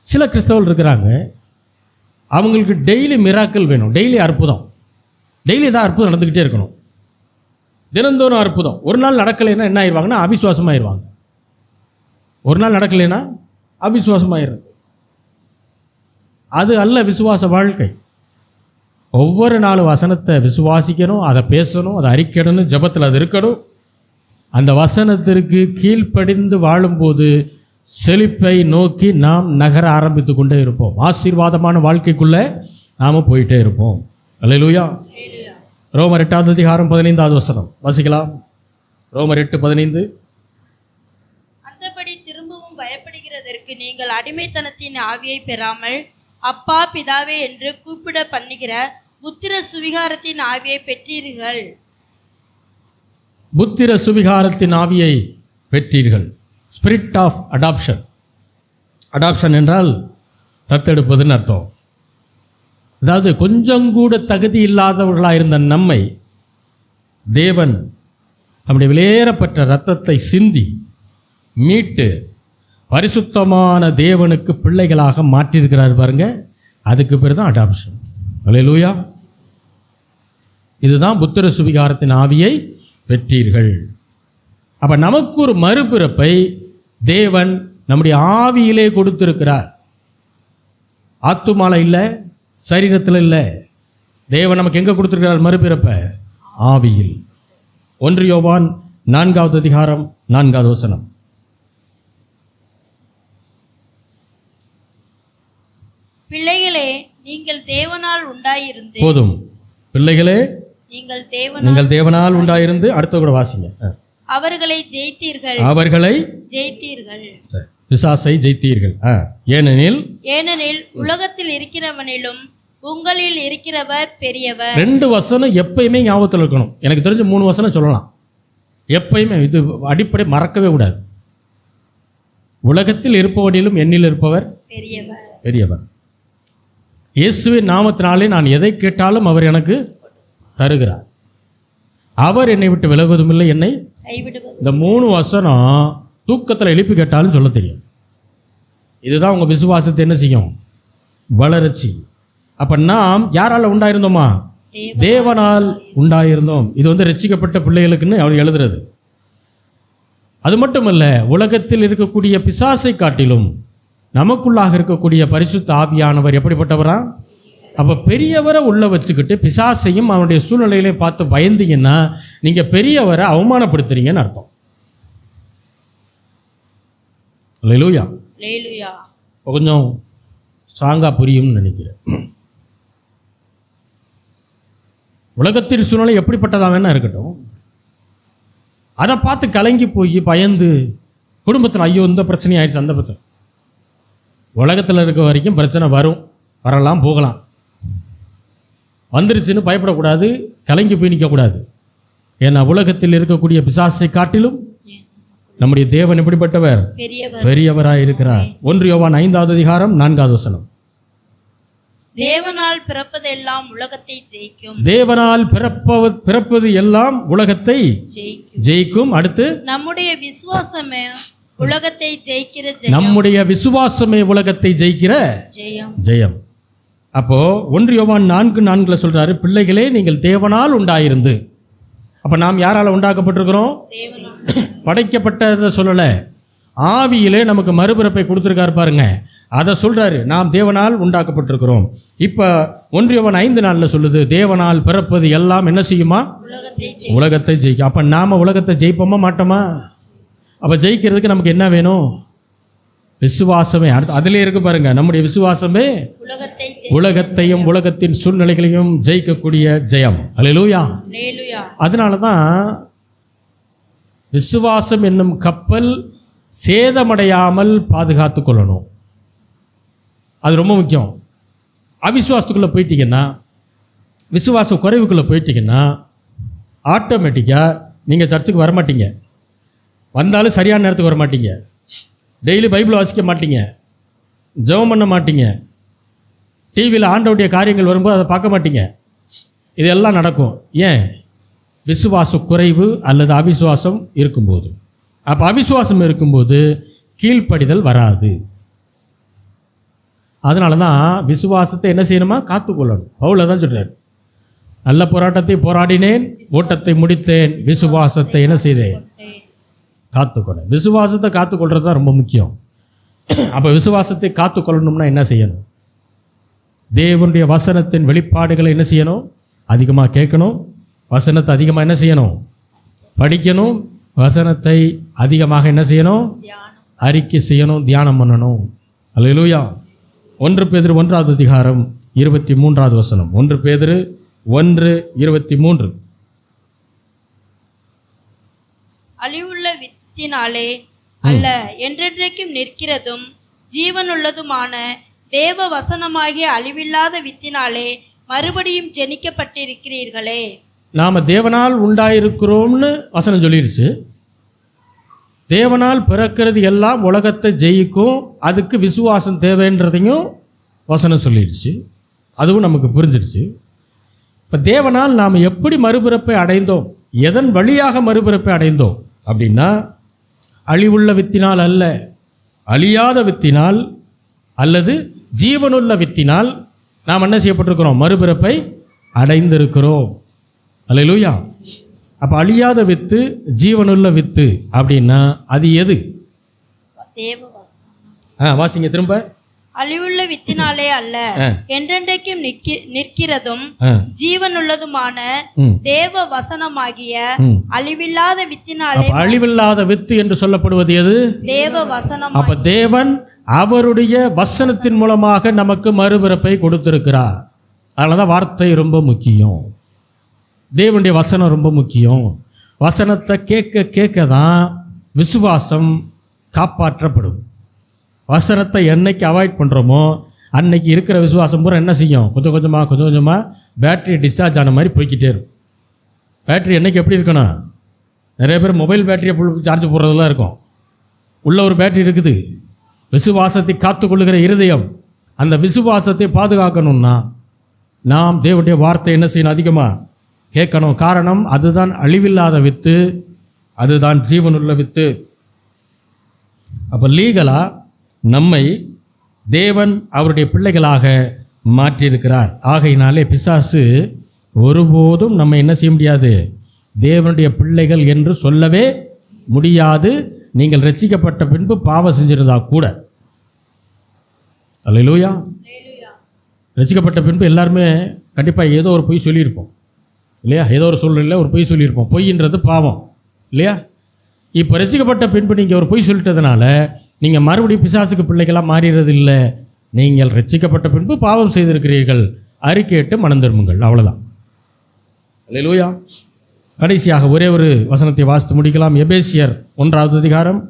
சில கிறிஸ்தவர்கள் இருக்கிறாங்க, அவங்களுக்கு டெய்லி மிராக்கிள் வேணும், டெய்லி அற்புதம், டெய்லி தான் அற்புதம் நடந்துக்கிட்டே இருக்கணும், தினந்தோறும் அற்புதம். ஒரு நாள் நடக்கலைன்னா என்ன ஆயிடுவாங்கன்னா அவிசுவாசமாயிருவாங்க. ஒரு நாள் நடக்கலைன்னா அவிசுவாசமாயிடுறது. அது அல்ல விசுவாச வாழ்க்கை. ஒவ்வொரு நாள் வசனத்தை விசுவாசிக்கணும், அதை பேசணும், அதை அறிக்கணும், ஜபத்தில் அது இருக்கணும். அந்த வசனத்திற்கு கீழ்ப்படிந்து வாழும்போது செழிப்பை நோக்கி நாம் நகர ஆரம்பித்து கொண்டே இருப்போம். ஆசீர்வாதமான வாழ்க்கைக்குள்ளே நாம் போயிட்டே இருப்போம். அல்லேலூயா. ரோமர் 8வது அதிகாரம் 15வது வசனம் வாசிக்கலாம். ரோமர் 8:15. அந்தபடி திரும்பவும் பயப்படுகிறதற்கு நீங்கள் அடிமைத்தனத்தின் ஆவியை பெறாமல் அப்பா பிதாவே என்று கூப்பிட பண்ணுகிற புத்திர சுவிகாரத்தின் ஆவியை பெற்றீர்கள். புத்திர சுவிகாரத்தின் ஆவியை பெற்றீர்கள். Spirit of adoption. அடாப்ஷன் என்றால் தத்தெடுப்பதுன்னு அர்த்தம். அதாவது கொஞ்சம் கூட தகுதி இல்லாதவர்களாக இருந்த நம்மை தேவன் நம்முடைய விலையேறப்பட்ட இரத்தத்தை சிந்தி மீட்டு பரிசுத்தமான தேவனுக்கு பிள்ளைகளாக மாற்றியிருக்கிறார் பாருங்க. அதுக்கு பேர் தான் அடாப்ஷன். அல்லேலூயா. இதுதான் புத்திர சுவிகாரத்தின் ஆவியை பெற்றீர்கள். அப்போ நமக்கு ஒரு மறுபிறப்பை தேவன் நம்முடைய ஆவியிலே கொடுத்திருக்கிறார். ஆத்துமால இல்லை, சரீரத்தில் இல்லை. தேவன் நமக்கு எங்கே கொடுத்திருக்கிறார் மறுபிறப்ப? ஆவியில். 1 யோவான் 4வது அதிகாரம் 4வது வசனம். பிள்ளைகளே நீங்கள் தேவனால் உண்டாயிருந்து. போதும். பிள்ளைகளே நீங்கள் தேவனால் உண்டாயிருந்து. அடுத்த கூட வாசிங்க. அவர்களை ஜெயித்தீர்கள். அவர்களை ஜெயித்தீர்கள். பிசாசை ஜெயித்தீர்கள். ஏனெனில் உலகத்தில் இருக்கிறவனிலும் உங்களில் இருக்கிறவர் பெரியவர். 2 வசனம் எப்பயுமே ஞாபகத்தில் இருக்கணும். எனக்கு தெரிஞ்ச 3 வசனம் சொல்லலாம். எப்பயுமே இது அடிப்படை மறக்கவே கூடாது. உலகத்தில் இருப்பவனிலும் என்னில் இருப்பவர் பெரியவர். இயேசுவின் நாமத்தினாலே நான் எதை கேட்டாலும் அவர் எனக்கு தருகிறார். அவர் என்னை விட்டு விலகுவதும் இல்லை, என்னை கைவிடுவது. இந்த 3 வசனம் தூக்கத்தில் எழுப்பி கேட்டாலும் சொல்ல தெரியும். இதுதான் உங்கள் விசுவாசத்தை என்ன செய்யும்? வளர்ச்சி. அப்போ நாம் யாரால் உண்டாயிருந்தோமா? தேவனால் உண்டாயிருந்தோம். இது ரட்சிக்கப்பட்ட பிள்ளைகளுக்குன்னு அவர் எழுதுறது. அது மட்டுமல்ல, உலகத்தில் இருக்கக்கூடிய பிசாசை காட்டிலும் நமக்குள்ளாக இருக்கக்கூடிய பரிசுத்த ஆவியானவர் எப்படிப்பட்டவரா? அப்போ பெரியவரை உள்ள வச்சுக்கிட்டு பிசாசையும் அவனுடைய சூழ்நிலையிலே பார்த்து பயந்தீங்கன்னா நீங்கள் பெரியவரை அவமானப்படுத்துறீங்கன்னு அர்த்தம். அல்லேலூயா. கொஞ்சம் ஸ்ட்ராங்காக புரியும்னு நினைக்கிறேன். உலகத்தின் சூழ்நிலை எப்படிப்பட்டதாக வேணா இருக்கட்டும், அதை பார்த்து கலங்கி போய் பயந்து குடும்பத்தில் ஐயோ இந்த பிரச்சனை ஆயிடுச்சு அந்த பிரச்சனை. உலகத்தில் இருக்க வரைக்கும் பிரச்சனை வரும், வரலாம், போகலாம். வந்துருச்சுன்னு பயப்படக்கூடாது, கலங்கி போய் நிற்கக்கூடாது. ஏன்னா உலகத்தில் இருக்கக்கூடிய பிசாசை காட்டிலும் நம்முடைய தேவன் எப்படிப்பட்டவர்? பெரியவராய் இருக்கிறார். 1 யோவான் 5வது அதிகாரம் 4வது வசனம். தேவனால் பிறப்பதெல்லாம் உலகத்தை ஜெயிக்கும். தேவனால் பிறப்பது எல்லாம் உலகத்தை ஜெயிக்கும். அடுத்து நம்முடைய விசுவாசமே உலகத்தை ஜெயிக்கிற ஜெயம். நம்முடைய விசுவாசமே உலகத்தை ஜெயிக்கிற ஜெயம். அப்போ 1 யோவான் 4:4 சொல்றாரு, பிள்ளைகளே நீங்கள் தேவனால் உண்டாயிருந்து. அப்ப நாம் யாரால உண்டாக்கப்பட்டிருக்கிறோம்? படைக்கப்பட்டதை சொல்லலை, ஆவியிலே நமக்கு மறுபிறப்பை கொடுத்துருக்காரு பாருங்க, அதை சொல்றாரு. நாம் தேவனால் உண்டாக்கப்பட்டிருக்கிறோம். இப்போ 1 யோவான் 5:4 சொல்லுது, தேவனால் பிறப்பது எல்லாம் என்ன செய்யுமா? உலகத்தை ஜெயிக்கும். அப்போ நாம் உலகத்தை ஜெயிப்போமா மாட்டோமா? அப்போ ஜெயிக்கிறதுக்கு நமக்கு என்ன வேணும்? விசுவாசமே. அடுத்து அதிலே இருக்கு பாருங்க, நம்முடைய விசுவாசமே உலகத்தையும் உலகத்தின் சூழ்நிலைகளையும் ஜெயிக்கக்கூடிய ஜெயம். அல்லேலூயா. அதனால தான் விசுவாசம் என்னும் கப்பல் சேதமடையாமல் பாதுகாத்து கொள்ளணும். அது ரொம்ப முக்கியம். அவிசுவாசத்துக்குள்ளே போயிட்டீங்கன்னா, விசுவாச குறைவுக்குள்ளே போயிட்டீங்கன்னா ஆட்டோமேட்டிக்காக நீங்கள் சர்ச்சுக்கு வரமாட்டீங்க. வந்தாலும் சரியான நேரத்துக்கு வரமாட்டீங்க. டெய்லி பைபிள் வாசிக்க மாட்டீங்க, ஜெபம் பண்ண மாட்டீங்க, டிவியில் ஆண்டவருடைய காரியங்கள் வரும்போது அதை பார்க்க மாட்டீங்க. இதெல்லாம் நடக்கும். ஏன்? விசுவாச குறைவு அல்லது அவிசுவாசம் இருக்கும்போது. அப்போ அவிசுவாசம் இருக்கும்போது கீழ்ப்படிதல் வராது. அதனால தான் விசுவாசத்தை என்ன செய்யணுமா? காத்துக்கொள்ளணும். பவுல் தான் சொல்கிறார், நல்ல போராட்டத்தை போராடினேன், ஓட்டத்தை முடித்தேன், விசுவாசத்தை என்ன செய்தேன்? காத்துக்கொள்ள. விசுவாசத்தை காத்துக்கொள்கிறது தான் ரொம்ப முக்கியம். அப்போ விசுவாசத்தை காத்துக்கொள்ளணும்னா என்ன செய்யணும்? தேவனுடைய வசனத்தின் வெளிப்பாடுகளை என்ன செய்யணும்? அதிகமாக கேட்கணும். வசனத்தை அதிகமாக என்ன செய்யணும்? படிக்கணும். வசனத்தை அதிகமாக என்ன செய்யணும்? அறிக்கை செய்யணும், தியானம் பண்ணணும். அல்லேலூயா. 1 பேதுரு 1வது அதிகாரம் 23வது வசனம். 1 பேதுரு 1:23. அழிவுள்ள வித்தினாலே அல்ல, என்றென்றைக்கும் நிற்கிறதும் ஜீவனுள்ளதுமான தேவ வசனமாகிய அழிவில்லாத வித்தினாலே மறுபடியும் ஜெனிக்கப்பட்டிருக்கிறீர்களே. நாம் தேவனால் உண்டாயிருக்கிறோம்னு வசனம் சொல்லிடுச்சு. தேவனால் பிறக்கிறது எல்லாம் உலகத்தை ஜெயிக்கும், அதுக்கு விசுவாசம் தேவைன்றதையும் வசனம் சொல்லிடுச்சு. அதுவும் நமக்கு புரிஞ்சிடுச்சு. இப்போ தேவனால் நாம் எப்படி மறுபிறப்பை அடைந்தோம், எதன் வழியாக மறுபிறப்பை அடைந்தோம் அப்படின்னா, அழிவுள்ள வித்தினால் அல்ல, அழியாத வித்தினால் அல்லது ஜீவனுள்ள வித்தினால் நாம் என்ன செய்யப்பட்டிருக்கிறோம்? மறுபிறப்பை அடைந்திருக்கிறோம். அல்லேலூயா. அப்போ அழியாத வித்து, ஜீவனுள்ள வித்து அப்படின்னா அது எது? வாசிங்க திரும்ப. அழிவுள்ள வித்தினாலே அல்ல, என்றென்றைக்கும் நிற்கிறதும் ஜீவனுள்ளதுமான தேவ வசனமாகிய அழிவில்லாத வித்தினாலே. அழிவில்லாத வித்து என்று சொல்லப்படுவது எது? தேவ வசனம். அப்ப தேவன் அவருடைய வசனத்தின் மூலமாக நமக்கு மறுபிறப்பை கொடுத்திருக்கிறார். அதனாலதான் வார்த்தை ரொம்ப முக்கியம், தேவனுடைய வசனம் ரொம்ப முக்கியம். வசனத்தை கேட்க கேட்க தான் விசுவாசம் காப்பாற்றப்படும். வசனத்தை என்னைக்கு அவாய்ட் பண்ணுறோமோ அன்னைக்கு இருக்கிற விசுவாசம் பூரா என்ன செய்யும்? கொஞ்சம் கொஞ்சமாக பேட்டரி டிஸ்சார்ஜ் ஆன மாதிரி போய்கிட்டே இருக்கும். பேட்டரி என்னைக்கு எப்படி இருக்கணும்? நிறைய பேர் மொபைல் பேட்டரியை சார்ஜ் போடுறதெல்லாம் இருக்கும். உள்ள ஒரு பேட்டரி இருக்குது. விசுவாசத்தை காத்துக்கொள்ளுகிற இருதயம், அந்த விசுவாசத்தை பாதுகாக்கணும்னா நாம் தேவனுடைய வார்த்தை என்ன செய்யணும்? அதிகமாக கேட்கணும். காரணம், அதுதான் அழிவில்லாத வித்து, அதுதான் ஜீவனுள்ள வித்து. அப்போ லீகலாக நம்மை தேவன் அவருடைய பிள்ளைகளாக மாற்றியிருக்கிறார். ஆகையினாலே பிசாசு ஒருபோதும் நம்ம என்ன செய்ய முடியாது? தேவனுடைய பிள்ளைகள் என்று சொல்லவே முடியாது. நீங்கள் ரட்சிக்கப்பட்ட பின்பு பாவம் செஞ்சிருந்தா கூட. அல்லேலூயா. ரட்சிக்கப்பட்ட பின்பு எல்லாருமே கண்டிப்பாக ஏதோ ஒரு பொய் சொல்லியிருப்போம் இல்லையா? ஏதோ ஒரு சூழ்நிலையில் ஒரு பொய் சொல்லியிருப்போம். பொய்ன்றது பாவம் இல்லையா? இப்போ ரட்சிக்கப்பட்ட பின்பு நீங்கள் ஒரு பொய் சொல்லிட்டதுனால நீங்கள் மறுபடியும் பிசாசுக்கு பிள்ளைகளாக மாறிடுறது இல்லை. நீங்கள் ரட்சிக்கப்பட்ட பின்பு பாவம் செய்திருக்கிறீர்கள், அறிக்கையிட்டு மனம் திரும்புங்கள், அவ்வளோதான். அல்லேலூயா. கடைசியாக ஒரே ஒரு வசனத்தை வாசித்து முடிக்கலாம். எபேசியர் 1வது அதிகாரம்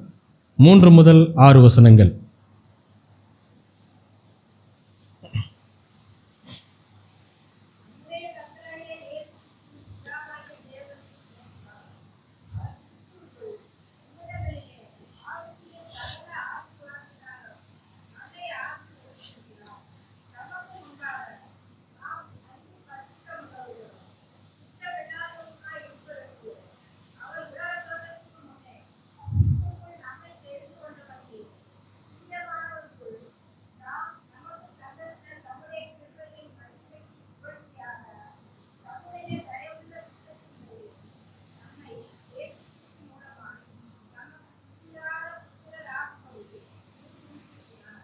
3 முதல் 6 வசனங்கள்.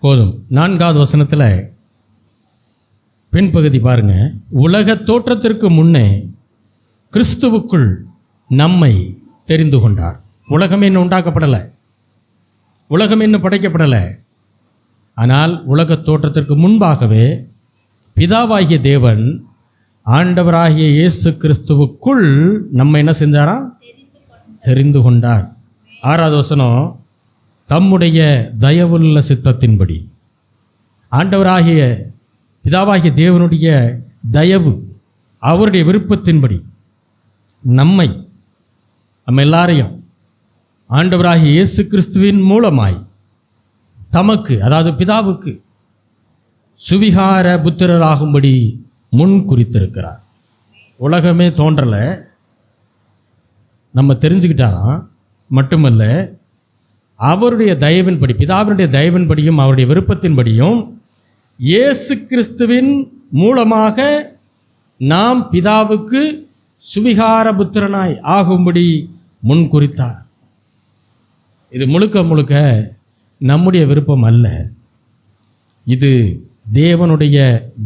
போதும். 4வது வசனத்தில் பின்பகுதி பாருங்க. உலக தோற்றத்திற்கு முன்னே கிறிஸ்துவுக்குள் நம்மை தெரிந்து கொண்டார். உலகம் இன்னும் உண்டாக்கப்படலை, உலகம் இன்னும் படைக்கப்படலை. ஆனால் உலக தோற்றத்திற்கு முன்பாகவே பிதாவாகிய தேவன் ஆண்டவராகிய இயேசு கிறிஸ்துவுக்குள் நம்ம என்ன செஞ்சாரா? தெரிந்து கொண்டார். 6வது வசனம், தம்முடைய தயவுள்ள சித்தத்தின்படி. ஆண்டவராகிய பிதாவாகிய தேவனுடைய தயவு, அவருடைய விருப்பத்தின்படி நம்ம எல்லாரையும் ஆண்டவராகிய இயேசு கிறிஸ்துவின் மூலமாய் தமக்கு, அதாவது பிதாவுக்கு சுவிகார புத்திரராகும்படி முன் குறித்திருக்கிறார். உலகமே தோன்றலை, நம்ம தெரிஞ்சுக்கிட்டாராம். மட்டுமல்ல, அவருடைய தயவின்படி, பிதாவினுடைய தயவின்படியும் அவருடைய விருப்பத்தின்படியும் இயேசு கிறிஸ்துவின் மூலமாக நாம் பிதாவுக்கு சுவிகார புத்திரனாய் ஆகும்படி முன் குறித்தார். இது முழுக்க முழுக்க நம்முடைய விருப்பம் அல்ல, இது தேவனுடைய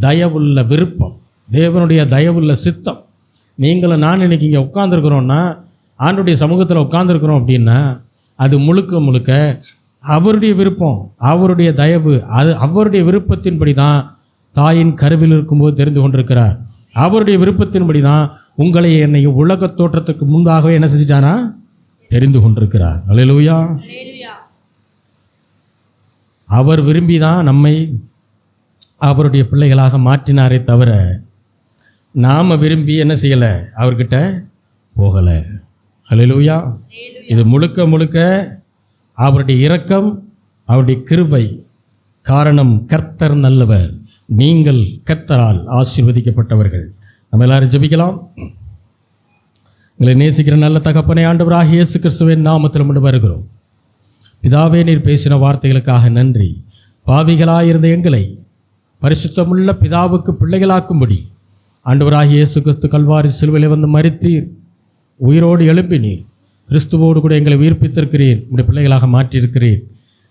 தயவுள்ள விருப்பம், தேவனுடைய தயவுள்ள சித்தம். நீங்களும் நான் இன்னைக்கு இங்கே உட்கார்ந்துருக்கிறோன்னா, ஆண்டுடைய சமூகத்தில் உட்கார்ந்துருக்கிறோம் அப்படின்னா, அது முழுக்க முழுக்க அவருடைய விருப்பம், அவருடைய தயவு. அது அவருடைய விருப்பத்தின்படி தான் தாயின் கருவில் இருக்கும்போது தெரிந்து கொண்டிருக்கிறார். அவருடைய விருப்பத்தின்படி தான் உங்களை என்னை உலக தோற்றத்துக்கு முன்பாகவே என்ன செஞ்சிட்டானா? தெரிந்து கொண்டிருக்கிறார். அல்லேலூயா. அவர் விரும்பி தான் நம்மை அவருடைய பிள்ளைகளாக மாற்றினாரே தவிர நாம் விரும்பி என்ன செய்யலை, அவர்கிட்ட போகலை. அல்லேலூயா. இது முழுக்க முழுக்க அவருடைய இரக்கம், அவருடைய கிருபை. காரணம், கர்த்தர் நல்லவர், நீங்கள் கர்த்தரால் ஆசீர்வதிக்கப்பட்டவர்கள். நம்ம எல்லாரும் ஜெபிக்கலாம். எங்களை நேசிக்கிற நல்ல தகப்பனே, ஆண்டவராகிய இயேசு கிறிஸ்துவின் நாமத்தில் கொண்டு வருகிறோம். பிதாவே, நீர் பேசின வார்த்தைகளுக்காக நன்றி. பாவிகளாயிருந்த எங்களை பரிசுத்தமுள்ள பிதாவுக்கு பிள்ளைகளாக்கும்படி ஆண்டவராகிய இயேசு கிறிஸ்து கல்வாரி சிலுவையிலே வந்து மரித்தீர், உயிரோடு எழும்பினீர், கிறிஸ்துவோடு கூட எங்களை உயிர்ப்பித்திருக்கிறீர், உடைய பிள்ளைகளாக மாற்றியிருக்கிறீர்.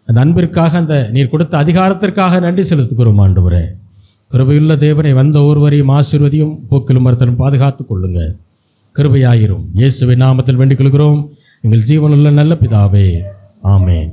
அந்த அன்பிற்காக, அந்த நீர் கொடுத்த அதிகாரத்திற்காக நன்றி செலுத்துகிறோம். ஆண்டவரே, கிருபையுள்ள தேவனை, வந்த ஒருவரையும் ஆசீர்வதியும், போக்கிலும் மரத்திலும் பாதுகாத்துக் கொள்ளுங்க. கிருபையாயிரும். இயேசுவின் நாமத்தில் வேண்டிக் கொள்கிறோம் எங்கள் ஜீவனுள்ள நல்ல பிதாவே, ஆமென்.